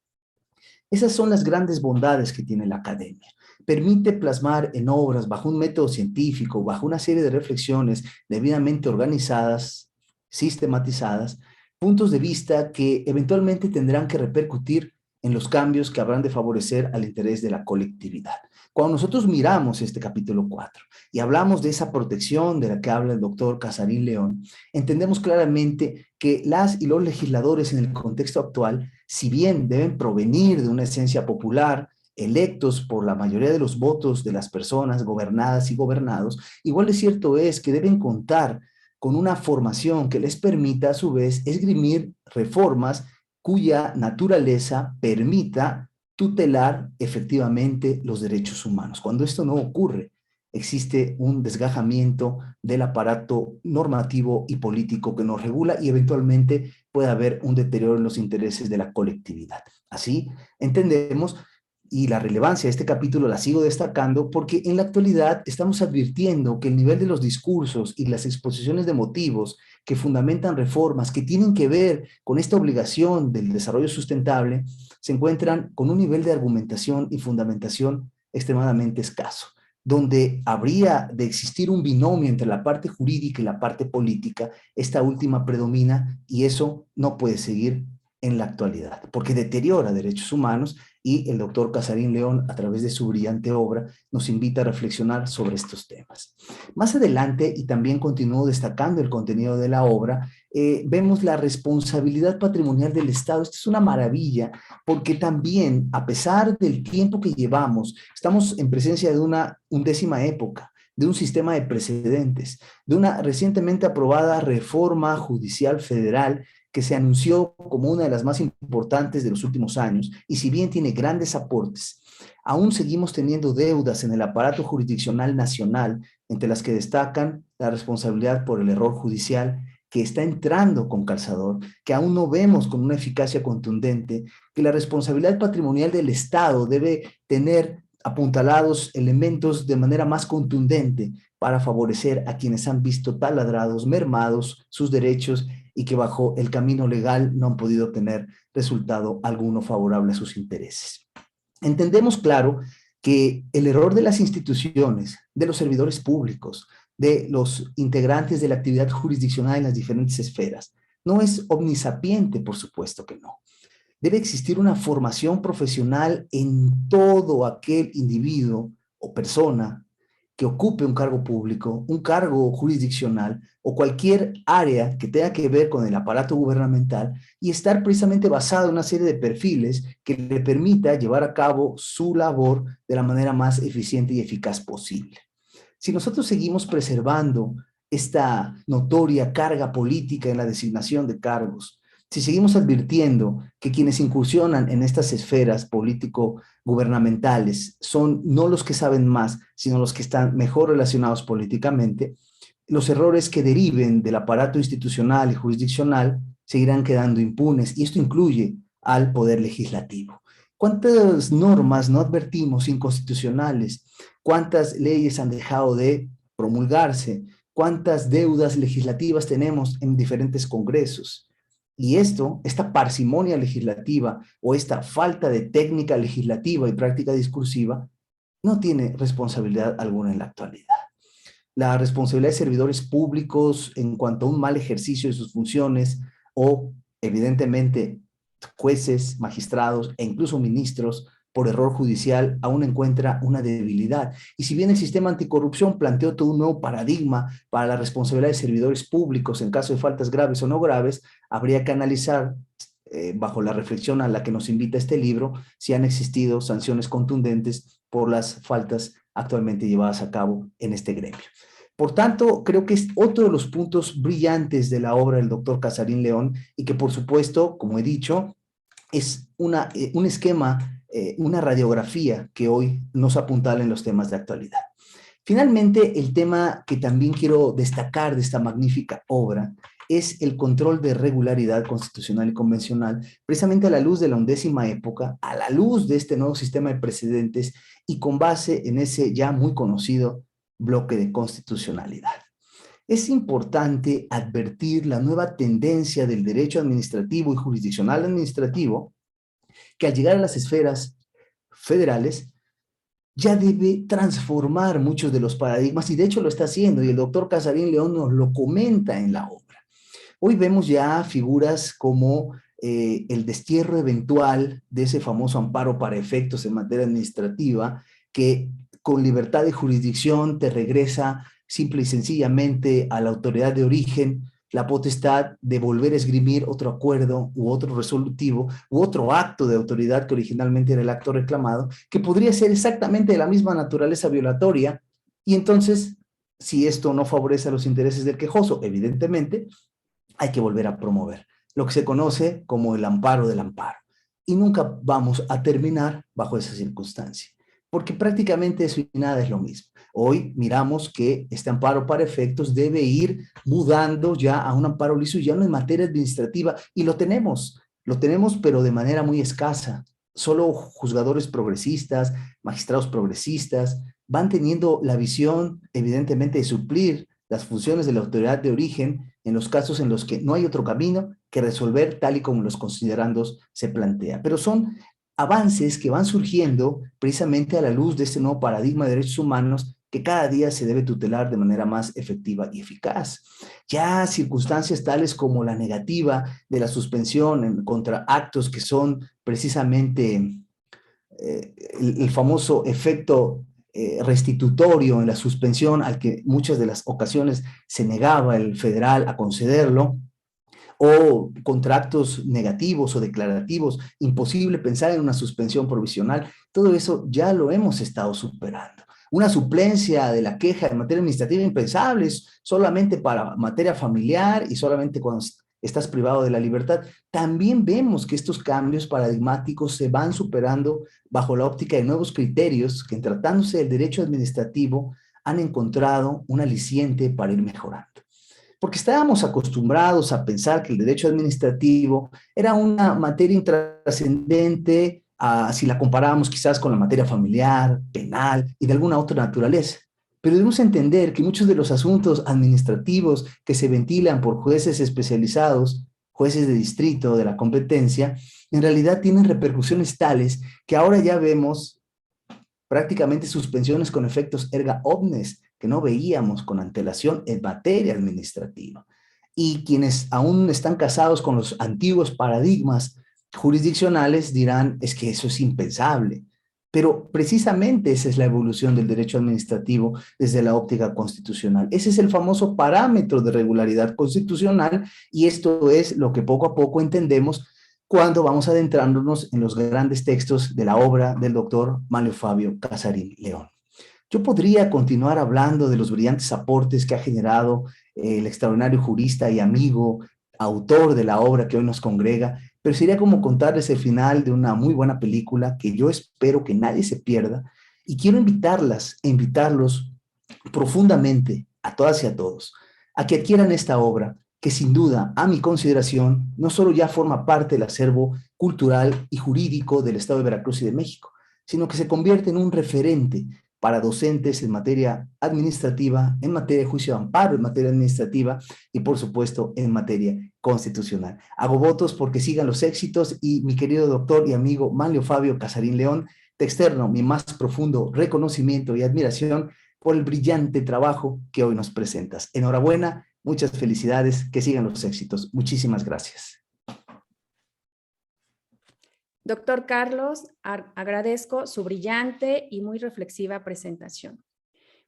Esas son las grandes bondades que tiene la academia. Permite plasmar en obras, bajo un método científico, bajo una serie de reflexiones debidamente organizadas, sistematizadas, puntos de vista que eventualmente tendrán que repercutir en los cambios que habrán de favorecer al interés de la colectividad. Cuando nosotros miramos este capítulo 4 y hablamos de esa protección de la que habla el doctor Casarín León, entendemos claramente que las y los legisladores en el contexto actual, si bien deben provenir de una esencia popular, electos por la mayoría de los votos de las personas gobernadas y gobernados, igual de cierto es que deben contar con una formación que les permita a su vez esgrimir reformas cuya naturaleza permita tutelar efectivamente los derechos humanos. Cuando esto no ocurre, existe un desgajamiento del aparato normativo y político que nos regula y eventualmente puede haber un deterioro en los intereses de la colectividad. Así entendemos, y la relevancia de este capítulo la sigo destacando porque en la actualidad estamos advirtiendo que el nivel de los discursos y las exposiciones de motivos que fundamentan reformas que tienen que ver con esta obligación del desarrollo sustentable se encuentran con un nivel de argumentación y fundamentación extremadamente escaso, donde habría de existir un binomio entre la parte jurídica y la parte política. Esta última predomina y eso no puede seguir en la actualidad, porque deteriora derechos humanos y el doctor Casarín León, a través de su brillante obra, nos invita a reflexionar sobre estos temas. Más adelante, y también continúo destacando el contenido de la obra, vemos la responsabilidad patrimonial del Estado. Esto es una maravilla, porque también, a pesar del tiempo que llevamos, estamos en presencia de una undécima época, de un sistema de precedentes, de una recientemente aprobada reforma judicial federal que se anunció como una de las más importantes de los últimos años, y si bien tiene grandes aportes, aún seguimos teniendo deudas en el aparato jurisdiccional nacional, entre las que destacan la responsabilidad por el error judicial, que está entrando con calzador, que aún no vemos con una eficacia contundente, que la responsabilidad patrimonial del Estado debe tener apuntalados elementos de manera más contundente para favorecer a quienes han visto taladrados, mermados sus derechos y que bajo el camino legal no han podido tener resultado alguno favorable a sus intereses. Entendemos, claro, que el error de las instituciones, de los servidores públicos, de los integrantes de la actividad jurisdiccional en las diferentes esferas, no es omnisapiente, por supuesto que no. Debe existir una formación profesional en todo aquel individuo o persona que ocupe un cargo público, un cargo jurisdiccional o cualquier área que tenga que ver con el aparato gubernamental y estar precisamente basado en una serie de perfiles que le permita llevar a cabo su labor de la manera más eficiente y eficaz posible. Si nosotros seguimos preservando esta notoria carga política en la designación de cargos, si seguimos advirtiendo que quienes incursionan en estas esferas político-gubernamentales son no los que saben más, sino los que están mejor relacionados políticamente, los errores que deriven del aparato institucional y jurisdiccional seguirán quedando impunes, y esto incluye al Poder Legislativo. ¿Cuántas normas no advertimos inconstitucionales? ¿Cuántas leyes han dejado de promulgarse? ¿Cuántas deudas legislativas tenemos en diferentes congresos? Y esta parsimonia legislativa o esta falta de técnica legislativa y práctica discursiva no tiene responsabilidad alguna en la actualidad. La responsabilidad de servidores públicos en cuanto a un mal ejercicio de sus funciones o, evidentemente, jueces, magistrados e incluso ministros por error judicial aún encuentra una debilidad. Y si bien el sistema anticorrupción planteó todo un nuevo paradigma para la responsabilidad de servidores públicos en caso de faltas graves o no graves, habría que analizar, bajo la reflexión a la que nos invita este libro, si han existido sanciones contundentes por las faltas actualmente llevadas a cabo en este gremio. Por tanto, creo que es otro de los puntos brillantes de la obra del doctor Casarín León y que, por supuesto, como he dicho, es un esquema, una radiografía que hoy nos apuntala en los temas de actualidad. Finalmente, el tema que también quiero destacar de esta magnífica obra es el control de regularidad constitucional y convencional, precisamente a la luz de la undécima época, a la luz de este nuevo sistema de precedentes y con base en ese ya muy conocido bloque de constitucionalidad. Es importante advertir la nueva tendencia del derecho administrativo y jurisdiccional administrativo que al llegar a las esferas federales ya debe transformar muchos de los paradigmas y de hecho lo está haciendo y el doctor Casarín León nos lo comenta en la obra. Hoy vemos ya figuras como el destierro eventual de ese famoso amparo para efectos en materia administrativa que con libertad de jurisdicción te regresa simple y sencillamente a la autoridad de origen la potestad de volver a esgrimir otro acuerdo u otro resolutivo u otro acto de autoridad que originalmente era el acto reclamado, que podría ser exactamente de la misma naturaleza violatoria, y entonces, si esto no favorece a los intereses del quejoso, evidentemente, hay que volver a promover lo que se conoce como el amparo del amparo. Y nunca vamos a terminar bajo esa circunstancia, porque prácticamente eso y nada es lo mismo. Hoy miramos que este amparo para efectos debe ir mudando ya a un amparo liso ya no en materia administrativa, y lo tenemos pero de manera muy escasa. Solo juzgadores progresistas, magistrados progresistas van teniendo la visión evidentemente de suplir las funciones de la autoridad de origen en los casos en los que no hay otro camino que resolver tal y como los considerandos se plantea. Pero son avances que van surgiendo precisamente a la luz de este nuevo paradigma de derechos humanos que cada día se debe tutelar de manera más efectiva y eficaz. Ya circunstancias tales como la negativa de la suspensión contra actos que son precisamente el famoso efecto restitutorio en la suspensión al que muchas de las ocasiones se negaba el federal a concederlo, o contratos negativos o declarativos, imposible pensar en una suspensión provisional, todo eso ya lo hemos estado superando. Una suplencia de la queja en materia administrativa impensable, solamente para materia familiar y solamente cuando estás privado de la libertad. También vemos que estos cambios paradigmáticos se van superando bajo la óptica de nuevos criterios que, en tratándose del derecho administrativo, han encontrado un aliciente para ir mejorando. Porque estábamos acostumbrados a pensar que el derecho administrativo era una materia intrascendente si la comparábamos quizás con la materia familiar, penal y de alguna otra naturaleza. Pero debemos entender que muchos de los asuntos administrativos que se ventilan por jueces especializados, jueces de distrito de la competencia, en realidad tienen repercusiones tales que ahora ya vemos prácticamente suspensiones con efectos erga omnes que no veíamos con antelación en materia administrativa. Y quienes aún están casados con los antiguos paradigmas jurisdiccionales dirán, es que eso es impensable. Pero precisamente esa es la evolución del derecho administrativo desde la óptica constitucional. Ese es el famoso parámetro de regularidad constitucional, y esto es lo que poco a poco entendemos cuando vamos adentrándonos en los grandes textos de la obra del doctor Manlio Fabio Casarín León. Yo podría continuar hablando de los brillantes aportes que ha generado el extraordinario jurista y amigo, autor de la obra que hoy nos congrega, pero sería como contarles el final de una muy buena película que yo espero que nadie se pierda, y quiero invitarlas e invitarlos profundamente a todas y a todos a que adquieran esta obra, que sin duda, a mi consideración, no solo ya forma parte del acervo cultural y jurídico del Estado de Veracruz y de México, sino que se convierte en un referente para docentes en materia administrativa, en materia de juicio de amparo, en materia administrativa y, por supuesto, en materia constitucional. Hago votos porque sigan los éxitos, y mi querido doctor y amigo Manlio Fabio Casarín León, te externo mi más profundo reconocimiento y admiración por el brillante trabajo que hoy nos presentas. Enhorabuena, muchas felicidades, que sigan los éxitos. Muchísimas gracias. Doctor Carlos, agradezco su brillante y muy reflexiva presentación.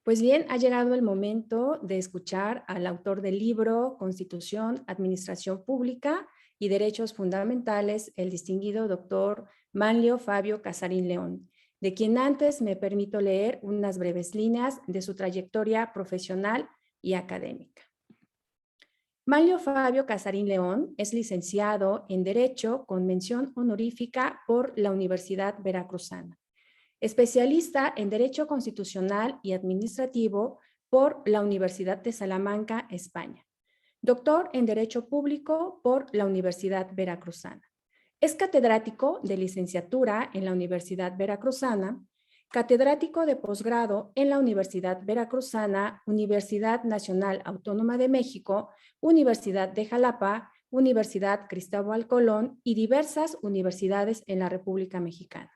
Pues bien, ha llegado el momento de escuchar al autor del libro Constitución, Administración Pública y Derechos Fundamentales, el distinguido doctor Manlio Fabio Casarín León, de quien antes me permito leer unas breves líneas de su trayectoria profesional y académica. Manlio Fabio Casarín León es licenciado en Derecho con mención honorífica por la Universidad Veracruzana, especialista en Derecho Constitucional y Administrativo por la Universidad de Salamanca, España, doctor en Derecho Público por la Universidad Veracruzana. Es catedrático de licenciatura en la Universidad Veracruzana, catedrático de posgrado en la Universidad Veracruzana, Universidad Nacional Autónoma de México, Universidad de Jalapa, Universidad Cristóbal Colón y diversas universidades en la República Mexicana.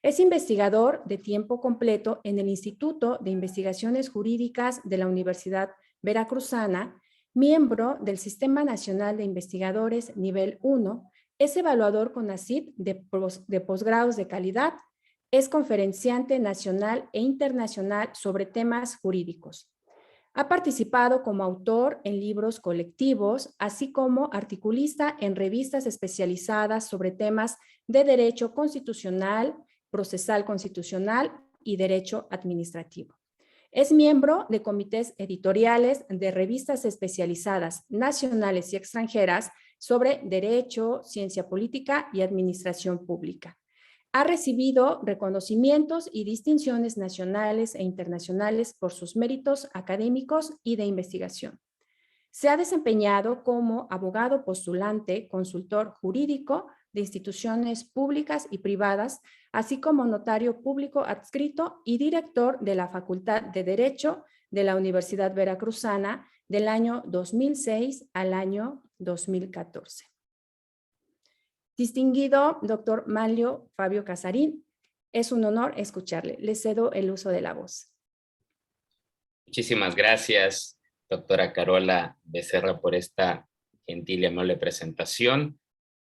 Es investigador de tiempo completo en el Instituto de Investigaciones Jurídicas de la Universidad Veracruzana, miembro del Sistema Nacional de Investigadores Nivel 1, es evaluador CONACYT de posgrados de calidad, es conferenciante nacional e internacional sobre temas jurídicos. Ha participado como autor en libros colectivos, así como articulista en revistas especializadas sobre temas de derecho constitucional, procesal constitucional y derecho administrativo. Es miembro de comités editoriales de revistas especializadas nacionales y extranjeras sobre derecho, ciencia política y administración pública. Ha recibido reconocimientos y distinciones nacionales e internacionales por sus méritos académicos y de investigación. Se ha desempeñado como abogado postulante, consultor jurídico de instituciones públicas y privadas, así como notario público adscrito y director de la Facultad de Derecho de la Universidad Veracruzana del año 2006 al año 2014. Distinguido doctor Manlio Fabio Casarín, es un honor escucharle. Le cedo el uso de la voz. Muchísimas gracias, doctora Carola Becerra, por esta gentil y amable presentación.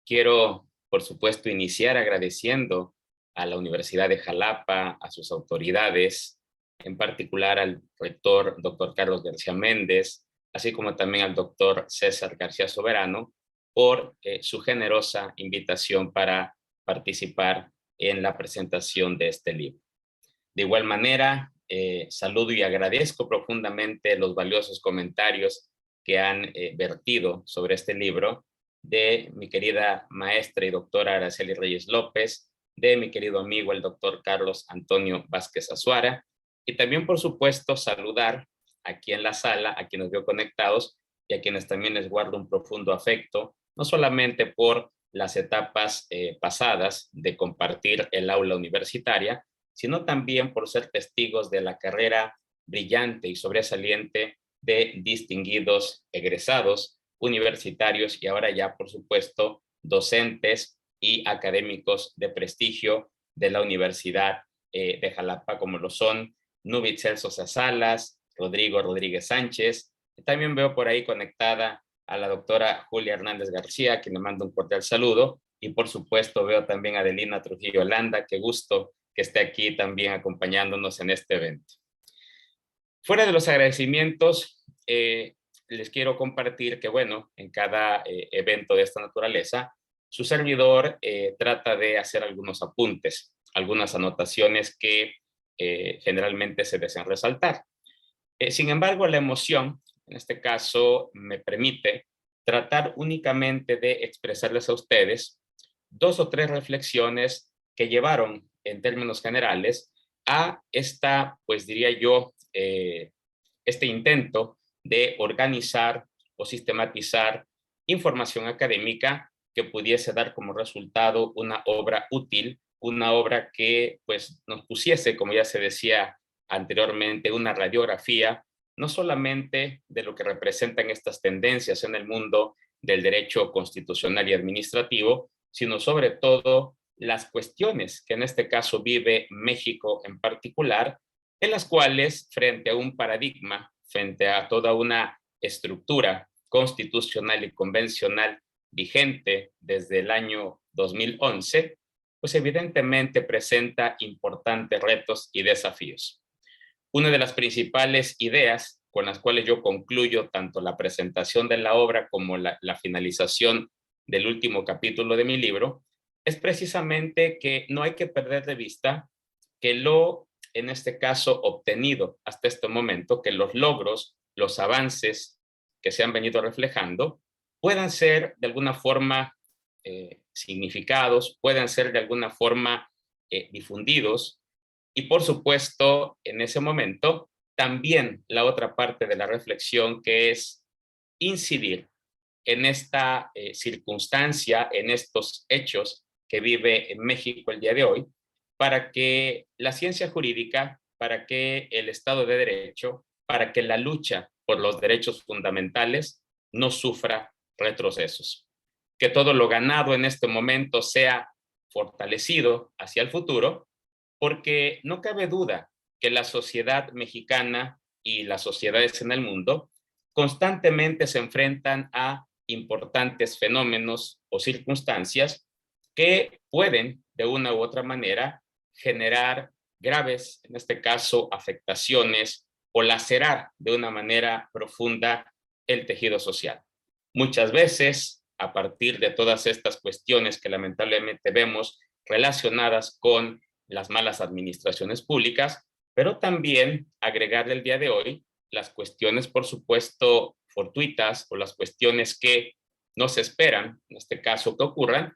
Quiero, por supuesto, iniciar agradeciendo a la Universidad de Jalapa, a sus autoridades, en particular al rector, doctor Carlos García Méndez, así como también al doctor César García Soberano, por su generosa invitación para participar en la presentación de este libro. De igual manera, saludo y agradezco profundamente los valiosos comentarios que han vertido sobre este libro de mi querida maestra y doctora Araceli Reyes López, de mi querido amigo el doctor Carlos Antonio Vázquez Azuara, y también, por supuesto, saludar aquí en la sala a quienes veo conectados y a quienes también les guardo un profundo afecto, no solamente por las etapas pasadas de compartir el aula universitaria, sino también por ser testigos de la carrera brillante y sobresaliente de distinguidos egresados universitarios y ahora ya, por supuesto, docentes y académicos de prestigio de la Universidad de Jalapa, como lo son Nubit Celso Salas, Rodrigo Rodríguez Sánchez. También veo por ahí conectada a la doctora Julia Hernández García, a quien le mando un cordial saludo, y por supuesto veo también a Adelina Trujillo Landa, qué gusto que esté aquí también acompañándonos en este evento. Fuera de los agradecimientos, les quiero compartir que, bueno, en cada evento de esta naturaleza, su servidor trata de hacer algunos apuntes, algunas anotaciones que generalmente se desean resaltar. Sin embargo, la emoción, en este caso, me permite tratar únicamente de expresarles a ustedes 2 o 3 reflexiones que llevaron, en términos generales, a esta, pues diría yo, este intento de organizar o sistematizar información académica que pudiese dar como resultado una obra útil, una obra que pues nos pusiese, como ya se decía anteriormente, una radiografía no solamente de lo que representan estas tendencias en el mundo del derecho constitucional y administrativo, sino sobre todo las cuestiones que en este caso vive México en particular, en las cuales frente a un paradigma, frente a toda una estructura constitucional y convencional vigente desde el año 2011, pues evidentemente presenta importantes retos y desafíos. Una de las principales ideas con las cuales yo concluyo tanto la presentación de la obra como la finalización del último capítulo de mi libro es precisamente que no hay que perder de vista que en este caso, obtenido hasta este momento, que los logros, los avances que se han venido reflejando, puedan ser de alguna forma significados, puedan ser de alguna forma difundidos. Y por supuesto, en ese momento, también la otra parte de la reflexión, que es incidir en esta circunstancia, en estos hechos que vive en México el día de hoy, para que la ciencia jurídica, para que el Estado de Derecho, para que la lucha por los derechos fundamentales no sufra retrocesos. Que todo lo ganado en este momento sea fortalecido hacia el futuro, porque no cabe duda que la sociedad mexicana y las sociedades en el mundo constantemente se enfrentan a importantes fenómenos o circunstancias que pueden, de una u otra manera, generar graves, en este caso, afectaciones o lacerar de una manera profunda el tejido social. Muchas veces, a partir de todas estas cuestiones que lamentablemente vemos relacionadas con las malas administraciones públicas, pero también agregarle el día de hoy las cuestiones, por supuesto, fortuitas o las cuestiones que no se esperan, en este caso, que ocurran,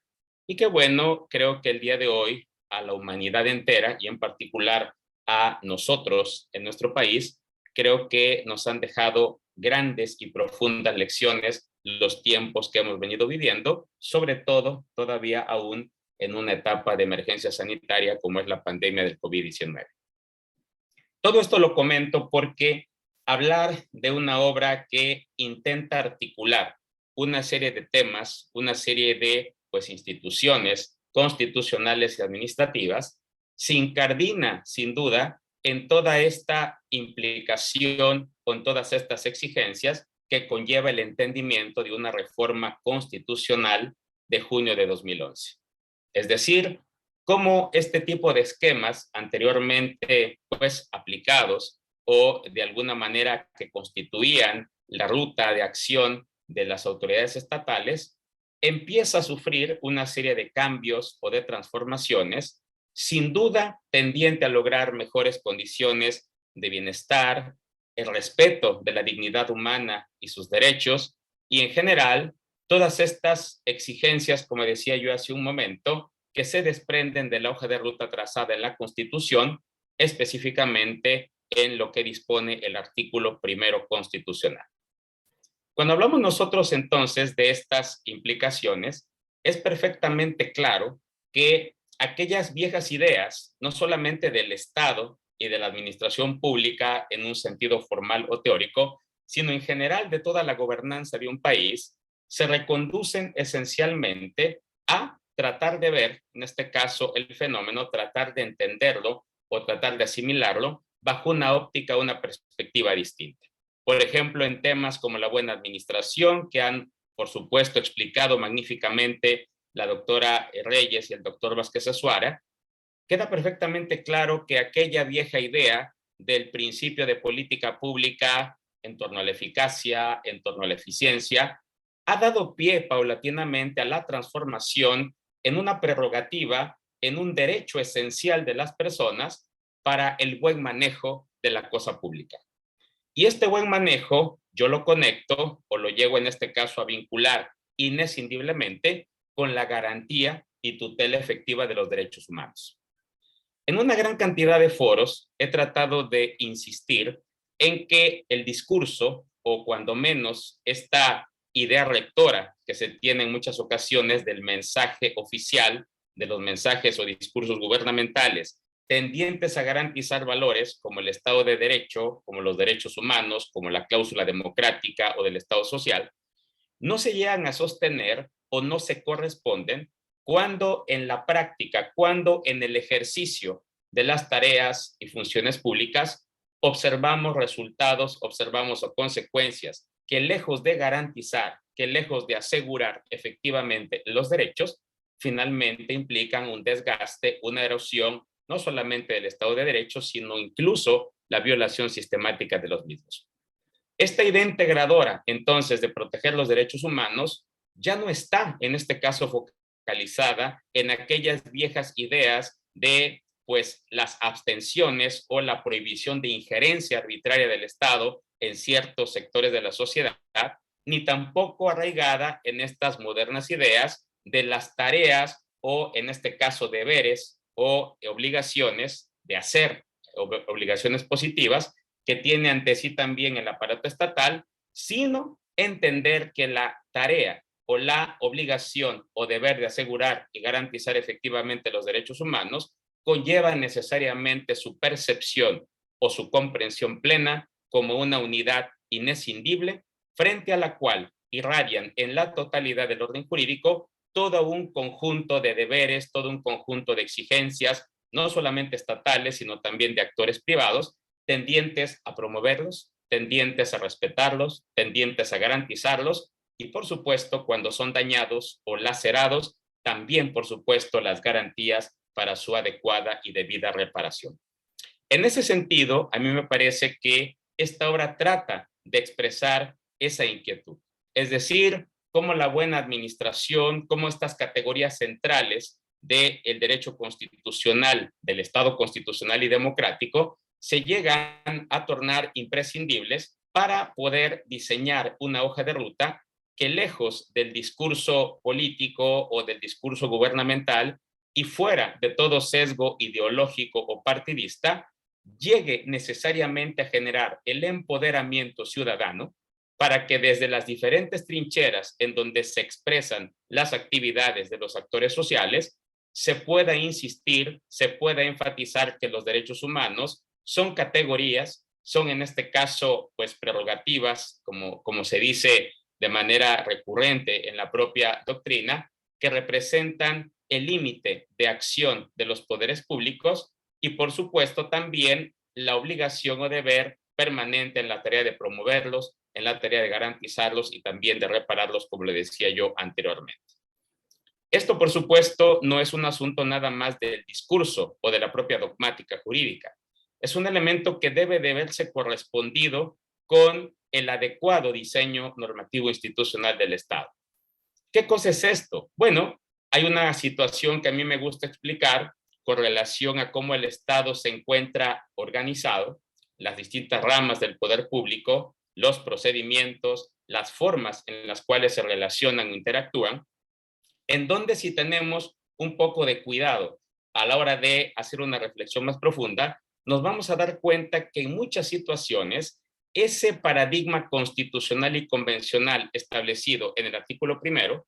y que bueno, creo que el día de hoy a la humanidad entera y en particular a nosotros en nuestro país, creo que nos han dejado grandes y profundas lecciones los tiempos que hemos venido viviendo, sobre todo todavía aún en una etapa de emergencia sanitaria como es la pandemia del COVID-19. Todo esto lo comento porque hablar de una obra que intenta articular una serie de temas, una serie de instituciones constitucionales y administrativas, se incardina sin duda en toda esta implicación, con todas estas exigencias que conlleva el entendimiento de una reforma constitucional de junio de 2011. Es decir, cómo este tipo de esquemas anteriormente aplicados o de alguna manera que constituían la ruta de acción de las autoridades estatales, empieza a sufrir una serie de cambios o de transformaciones, sin duda tendiente a lograr mejores condiciones de bienestar, el respeto de la dignidad humana y sus derechos, y en general, todas estas exigencias, como decía yo hace un momento, que se desprenden de la hoja de ruta trazada en la Constitución, específicamente en lo que dispone el artículo primero constitucional. Cuando hablamos nosotros entonces de estas implicaciones, es perfectamente claro que aquellas viejas ideas, no solamente del Estado y de la administración pública en un sentido formal o teórico, sino en general de toda la gobernanza de un país, se reconducen esencialmente a tratar de ver, en este caso, el fenómeno, tratar de entenderlo o tratar de asimilarlo bajo una óptica, una perspectiva distinta. Por ejemplo, en temas como la buena administración, que han, por supuesto, explicado magníficamente la doctora Reyes y el doctor Vázquez Azuara, queda perfectamente claro que aquella vieja idea del principio de política pública en torno a la eficacia, en torno a la eficiencia, ha dado pie paulatinamente a la transformación en una prerrogativa, en un derecho esencial de las personas para el buen manejo de la cosa pública. Y este buen manejo yo lo conecto o lo llego en este caso a vincular inescindiblemente con la garantía y tutela efectiva de los derechos humanos. En una gran cantidad de foros he tratado de insistir en que el discurso, o cuando menos esta idea rectora que se tiene en muchas ocasiones del mensaje oficial, de los mensajes o discursos gubernamentales, tendientes a garantizar valores como el Estado de Derecho, como los derechos humanos, como la cláusula democrática o del Estado social, no se llegan a sostener o no se corresponden cuando en la práctica, cuando en el ejercicio de las tareas y funciones públicas observamos resultados, observamos consecuencias que lejos de garantizar, que lejos de asegurar efectivamente los derechos, finalmente implican un desgaste, una erosión, no solamente del Estado de Derecho, sino incluso la violación sistemática de los mismos. Esta idea integradora, entonces, de proteger los derechos humanos, ya no está, en este caso, focalizada en aquellas viejas ideas de, las abstenciones o la prohibición de injerencia arbitraria del Estado en ciertos sectores de la sociedad, ni tampoco arraigada en estas modernas ideas de las tareas o, en este caso, deberes o obligaciones de hacer, obligaciones positivas, que tiene ante sí también el aparato estatal, sino entender que la tarea o la obligación o deber de asegurar y garantizar efectivamente los derechos humanos conlleva necesariamente su percepción o su comprensión plena como una unidad inescindible frente a la cual irradian en la totalidad del orden jurídico todo un conjunto de deberes, todo un conjunto de exigencias, no solamente estatales, sino también de actores privados, tendientes a promoverlos, tendientes a respetarlos, tendientes a garantizarlos y, por supuesto, cuando son dañados o lacerados, también, por supuesto, las garantías para su adecuada y debida reparación. En ese sentido, a mí me parece que esta obra trata de expresar esa inquietud, es decir, cómo la buena administración, cómo estas categorías centrales del derecho constitucional, del Estado constitucional y democrático, se llegan a tornar imprescindibles para poder diseñar una hoja de ruta que, lejos del discurso político o del discurso gubernamental y fuera de todo sesgo ideológico o partidista, llegue necesariamente a generar el empoderamiento ciudadano para que desde las diferentes trincheras en donde se expresan las actividades de los actores sociales, se pueda insistir, se pueda enfatizar que los derechos humanos son categorías, son en este caso pues prerrogativas, como se dice de manera recurrente en la propia doctrina, que representan el límite de acción de los poderes públicos y por supuesto también la obligación o deber permanente en la tarea de promoverlos, en la tarea de garantizarlos y también de repararlos, como le decía yo anteriormente. Esto, por supuesto, no es un asunto nada más del discurso o de la propia dogmática jurídica. Es un elemento que debe de verse correspondido con el adecuado diseño normativo institucional del Estado. ¿Qué cosa es esto? Bueno, hay una situación que a mí me gusta explicar con relación a cómo el Estado se encuentra organizado, las distintas ramas del poder público, los procedimientos, las formas en las cuales se relacionan o interactúan, en donde si tenemos un poco de cuidado a la hora de hacer una reflexión más profunda, nos vamos a dar cuenta que en muchas situaciones ese paradigma constitucional y convencional establecido en el artículo primero,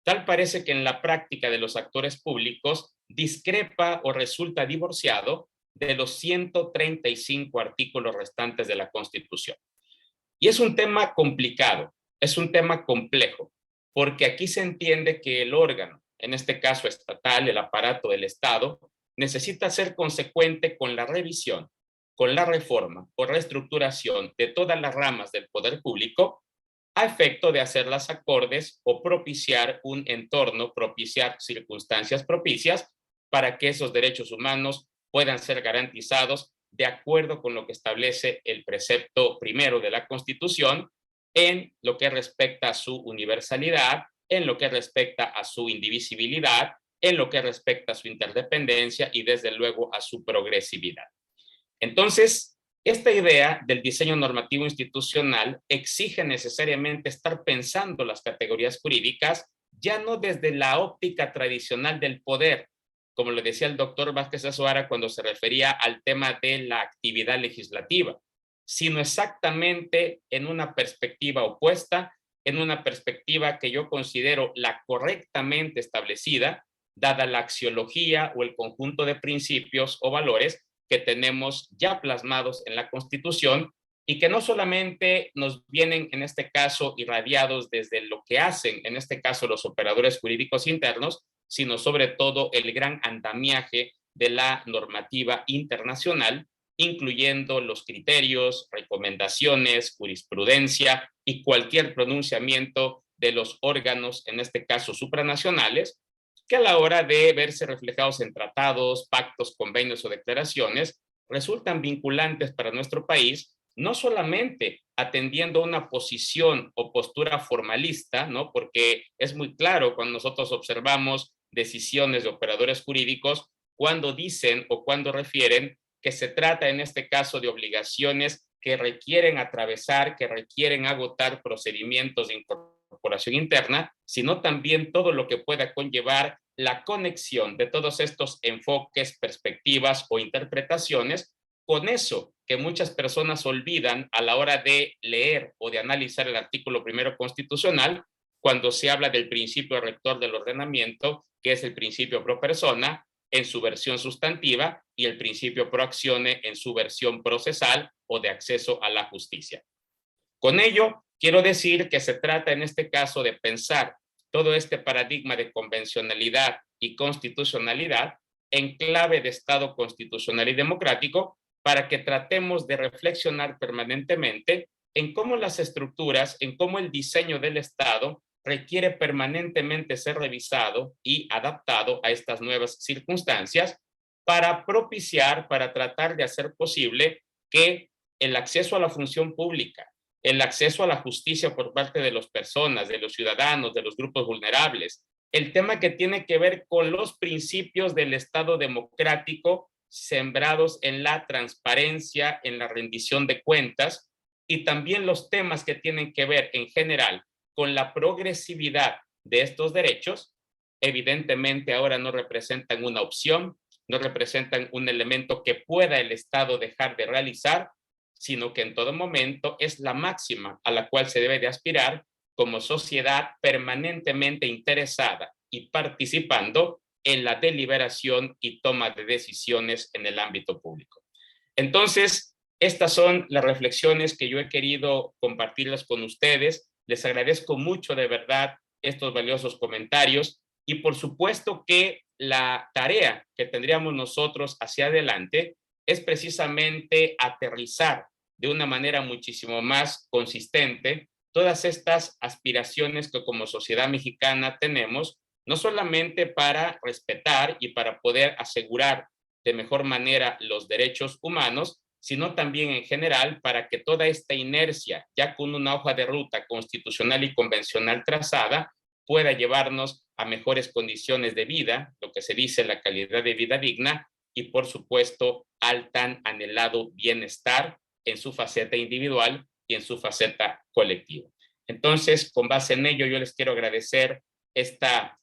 tal parece que en la práctica de los actores públicos discrepa o resulta divorciado de los 135 artículos restantes de la Constitución. Y es un tema complicado, es un tema complejo, porque aquí se entiende que el órgano, en este caso estatal, el aparato del Estado, necesita ser consecuente con la revisión, con la reforma o reestructuración de todas las ramas del poder público a efecto de hacerlas acordes o propiciar un entorno, propiciar circunstancias propicias para que esos derechos humanos puedan ser garantizados de acuerdo con lo que establece el precepto primero de la Constitución en lo que respecta a su universalidad, en lo que respecta a su indivisibilidad, en lo que respecta a su interdependencia y desde luego a su progresividad. Entonces, esta idea del diseño normativo institucional exige necesariamente estar pensando las categorías jurídicas ya no desde la óptica tradicional del poder, como le decía el doctor Vázquez Azuara cuando se refería al tema de la actividad legislativa, sino exactamente en una perspectiva opuesta, en una perspectiva que yo considero la correctamente establecida, dada la axiología o el conjunto de principios o valores que tenemos ya plasmados en la Constitución y que no solamente nos vienen, en este caso, irradiados desde lo que hacen, en este caso, los operadores jurídicos internos, sino sobre todo el gran andamiaje de la normativa internacional, incluyendo los criterios, recomendaciones, jurisprudencia y cualquier pronunciamiento de los órganos, en este caso supranacionales, que a la hora de verse reflejados en tratados, pactos, convenios o declaraciones, resultan vinculantes para nuestro país, no solamente atendiendo una posición o postura formalista, ¿no? Porque es muy claro cuando nosotros observamos decisiones de operadores jurídicos, cuando dicen o cuando refieren que se trata en este caso de obligaciones que requieren atravesar, que requieren agotar procedimientos de incorporación interna, sino también todo lo que pueda conllevar la conexión de todos estos enfoques, perspectivas o interpretaciones con eso que muchas personas olvidan a la hora de leer o de analizar el artículo primero constitucional cuando se habla del principio rector del ordenamiento, que es el principio pro persona, en su versión sustantiva y el principio pro actione en su versión procesal o de acceso a la justicia. Con ello, quiero decir que se trata en este caso de pensar todo este paradigma de convencionalidad y constitucionalidad en clave de Estado constitucional y democrático para que tratemos de reflexionar permanentemente en cómo las estructuras, en cómo el diseño del Estado requiere permanentemente ser revisado y adaptado a estas nuevas circunstancias para propiciar, para tratar de hacer posible que el acceso a la función pública, el acceso a la justicia por parte de las personas, de los ciudadanos, de los grupos vulnerables, el tema que tiene que ver con los principios del Estado democrático sembrados en la transparencia, en la rendición de cuentas, y también los temas que tienen que ver en general con la progresividad de estos derechos, evidentemente ahora no representan una opción, no representan un elemento que pueda el Estado dejar de realizar, sino que en todo momento es la máxima a la cual se debe de aspirar como sociedad permanentemente interesada y participando en la deliberación y toma de decisiones en el ámbito público. Entonces, estas son las reflexiones que yo he querido compartirlas con ustedes. Les agradezco mucho de verdad estos valiosos comentarios y por supuesto que la tarea que tendríamos nosotros hacia adelante es precisamente aterrizar de una manera muchísimo más consistente todas estas aspiraciones que como sociedad mexicana tenemos, no solamente para respetar y para poder asegurar de mejor manera los derechos humanos, sino también en general para que toda esta inercia, ya con una hoja de ruta constitucional y convencional trazada, pueda llevarnos a mejores condiciones de vida, lo que se dice la calidad de vida digna, y por supuesto al tan anhelado bienestar en su faceta individual y en su faceta colectiva. Entonces, con base en ello, yo les quiero agradecer esta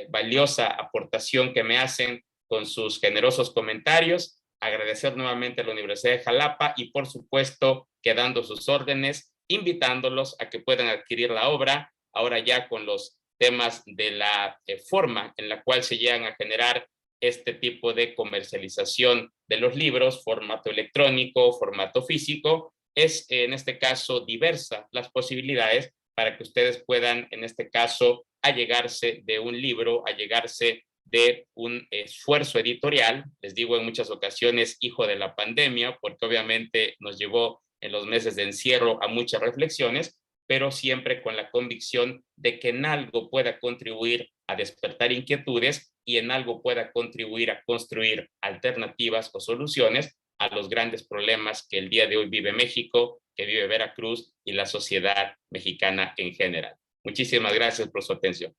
valiosa aportación que me hacen con sus generosos comentarios, agradecer nuevamente a la Universidad de Jalapa y por supuesto quedando sus órdenes, invitándolos a que puedan adquirir la obra, ahora ya con los temas de la forma en la cual se llegan a generar este tipo de comercialización de los libros, formato electrónico, formato físico, es en este caso diversa las posibilidades para que ustedes puedan en este caso allegarse de un libro, allegarse de un esfuerzo editorial, les digo en muchas ocasiones hijo de la pandemia, porque obviamente nos llevó en los meses de encierro a muchas reflexiones, pero siempre con la convicción de que en algo pueda contribuir a despertar inquietudes y en algo pueda contribuir a construir alternativas o soluciones a los grandes problemas que el día de hoy vive México, que vive Veracruz y la sociedad mexicana en general. Muchísimas gracias por su atención.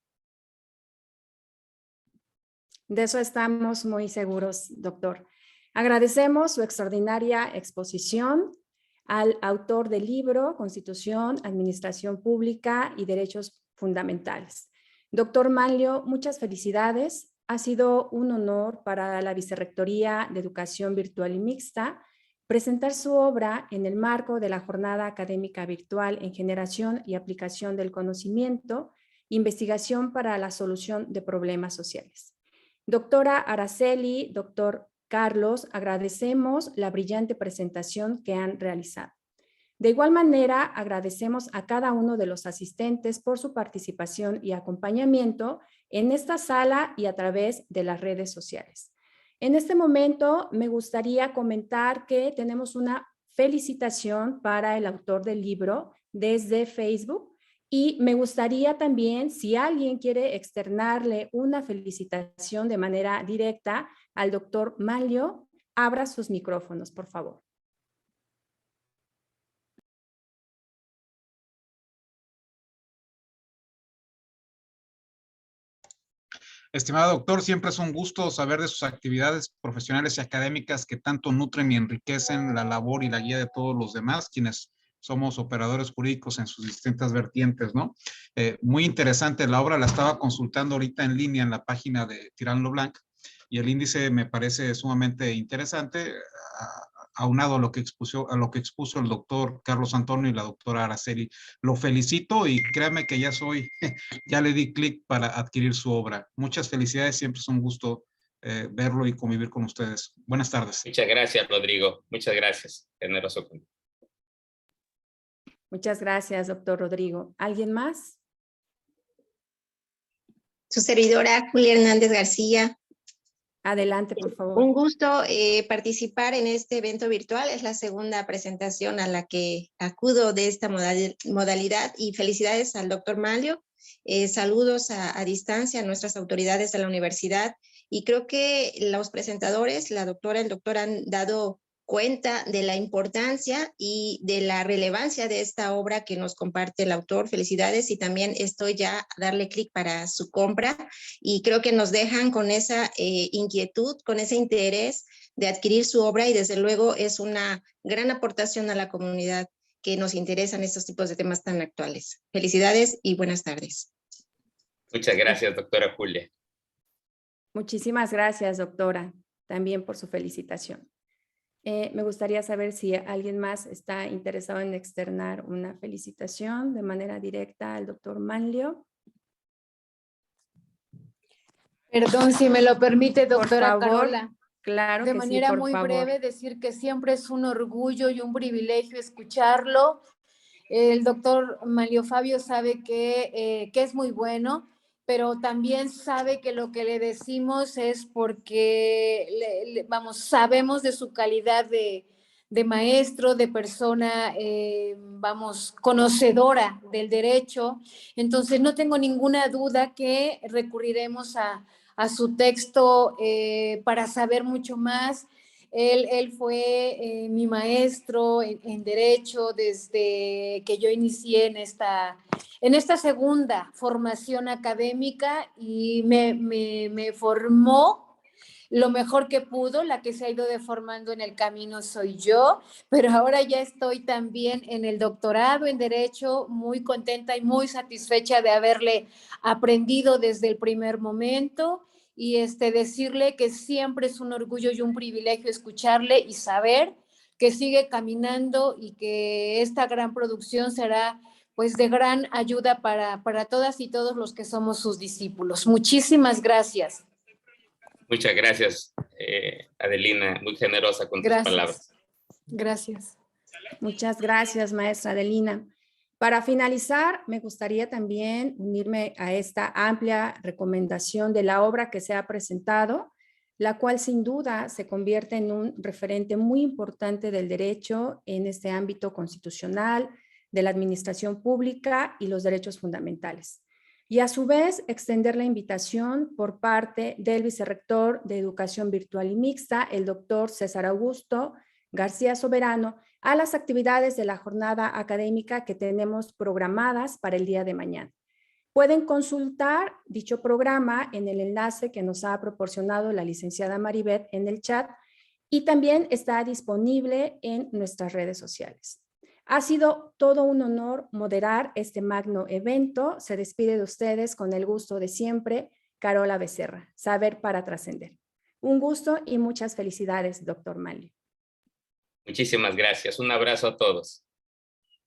De eso estamos muy seguros, doctor. Agradecemos su extraordinaria exposición al autor del libro Constitución, Administración Pública y Derechos Fundamentales. Doctor Manlio, muchas felicidades. Ha sido un honor para la Vicerrectoría de Educación Virtual y Mixta presentar su obra en el marco de la Jornada Académica Virtual en Generación y Aplicación del Conocimiento, Investigación para la Solución de Problemas Sociales. Doctora Araceli, doctor Carlos, agradecemos la brillante presentación que han realizado. De igual manera, agradecemos a cada uno de los asistentes por su participación y acompañamiento en esta sala y a través de las redes sociales. En este momento, me gustaría comentar que tenemos una felicitación para el autor del libro desde Facebook y me gustaría también, si alguien quiere externarle una felicitación de manera directa al doctor Manlio, abra sus micrófonos, por favor. Estimado doctor, siempre es un gusto saber de sus actividades profesionales y académicas que tanto nutren y enriquecen la labor y la guía de todos los demás, quienes somos operadores jurídicos en sus distintas vertientes, ¿no? Muy interesante la obra, la estaba consultando ahorita en línea en la página de Tirán Leblanc y el índice me parece sumamente interesante, aunado a lo que expuso el doctor Carlos Antonio y la doctora Araceli. Lo felicito y créame que ya le di clic para adquirir su obra. Muchas felicidades, siempre es un gusto verlo y convivir con ustedes. Buenas tardes. Muchas gracias, Rodrigo. Muchas gracias. Generoso. Muchas gracias, doctor Rodrigo. ¿Alguien más? Su servidora, Julia Hernández García. Adelante, por favor. Un gusto participar en este evento virtual. Es la segunda presentación a la que acudo de esta modalidad y felicidades al doctor Manlio. Saludos a distancia a nuestras autoridades de la universidad y creo que los presentadores, la doctora, el doctor han dado cuenta de la importancia y de la relevancia de esta obra que nos comparte el autor. Felicidades y también estoy ya a darle clic para su compra y creo que nos dejan con esa inquietud, con ese interés de adquirir su obra y desde luego es una gran aportación a la comunidad que nos interesan estos tipos de temas tan actuales. Felicidades y buenas tardes. Muchas gracias, doctora Julia. Muchísimas gracias, doctora, también por su felicitación. Me gustaría saber si alguien más está interesado en externar una felicitación de manera directa al doctor Manlio. Perdón, si me lo permite, doctora Por favor, Carola. Claro De que manera sí, por muy favor. breve, decir que siempre es un orgullo y un privilegio escucharlo. El doctor Manlio Fabio sabe que es muy bueno, pero también sabe que lo que le decimos es porque, sabemos de su calidad de maestro, de persona, conocedora del derecho. Entonces, no tengo ninguna duda que recurriremos a su texto para saber mucho más. Él fue mi maestro en Derecho desde que yo inicié en esta segunda formación académica y me formó lo mejor que pudo. La que se ha ido deformando en el camino soy yo, pero ahora ya estoy también en el doctorado en Derecho, muy contenta y muy satisfecha de haberle aprendido desde el primer momento. Y decirle que siempre es un orgullo y un privilegio escucharle y saber que sigue caminando y que esta gran producción será pues de gran ayuda para todas y todos los que somos sus discípulos. Muchísimas gracias. Muchas gracias, Adelina, muy generosa con tus palabras. Gracias. Muchas gracias, maestra Adelina. Para finalizar, me gustaría también unirme a esta amplia recomendación de la obra que se ha presentado, la cual sin duda se convierte en un referente muy importante del derecho en este ámbito constitucional, de la administración pública y los derechos fundamentales. Y a su vez, extender la invitación por parte del vicerrector de Educación Virtual y Mixta, el doctor César Augusto García Soberano, a las actividades de la jornada académica que tenemos programadas para el día de mañana. Pueden consultar dicho programa en el enlace que nos ha proporcionado la licenciada Maribeth en el chat y también está disponible en nuestras redes sociales. Ha sido todo un honor moderar este magno evento. Se despide de ustedes con el gusto de siempre, Carola Becerra, Saber para Trascender. Un gusto y muchas felicidades, doctor Manlio. Muchísimas gracias. Un abrazo a todos.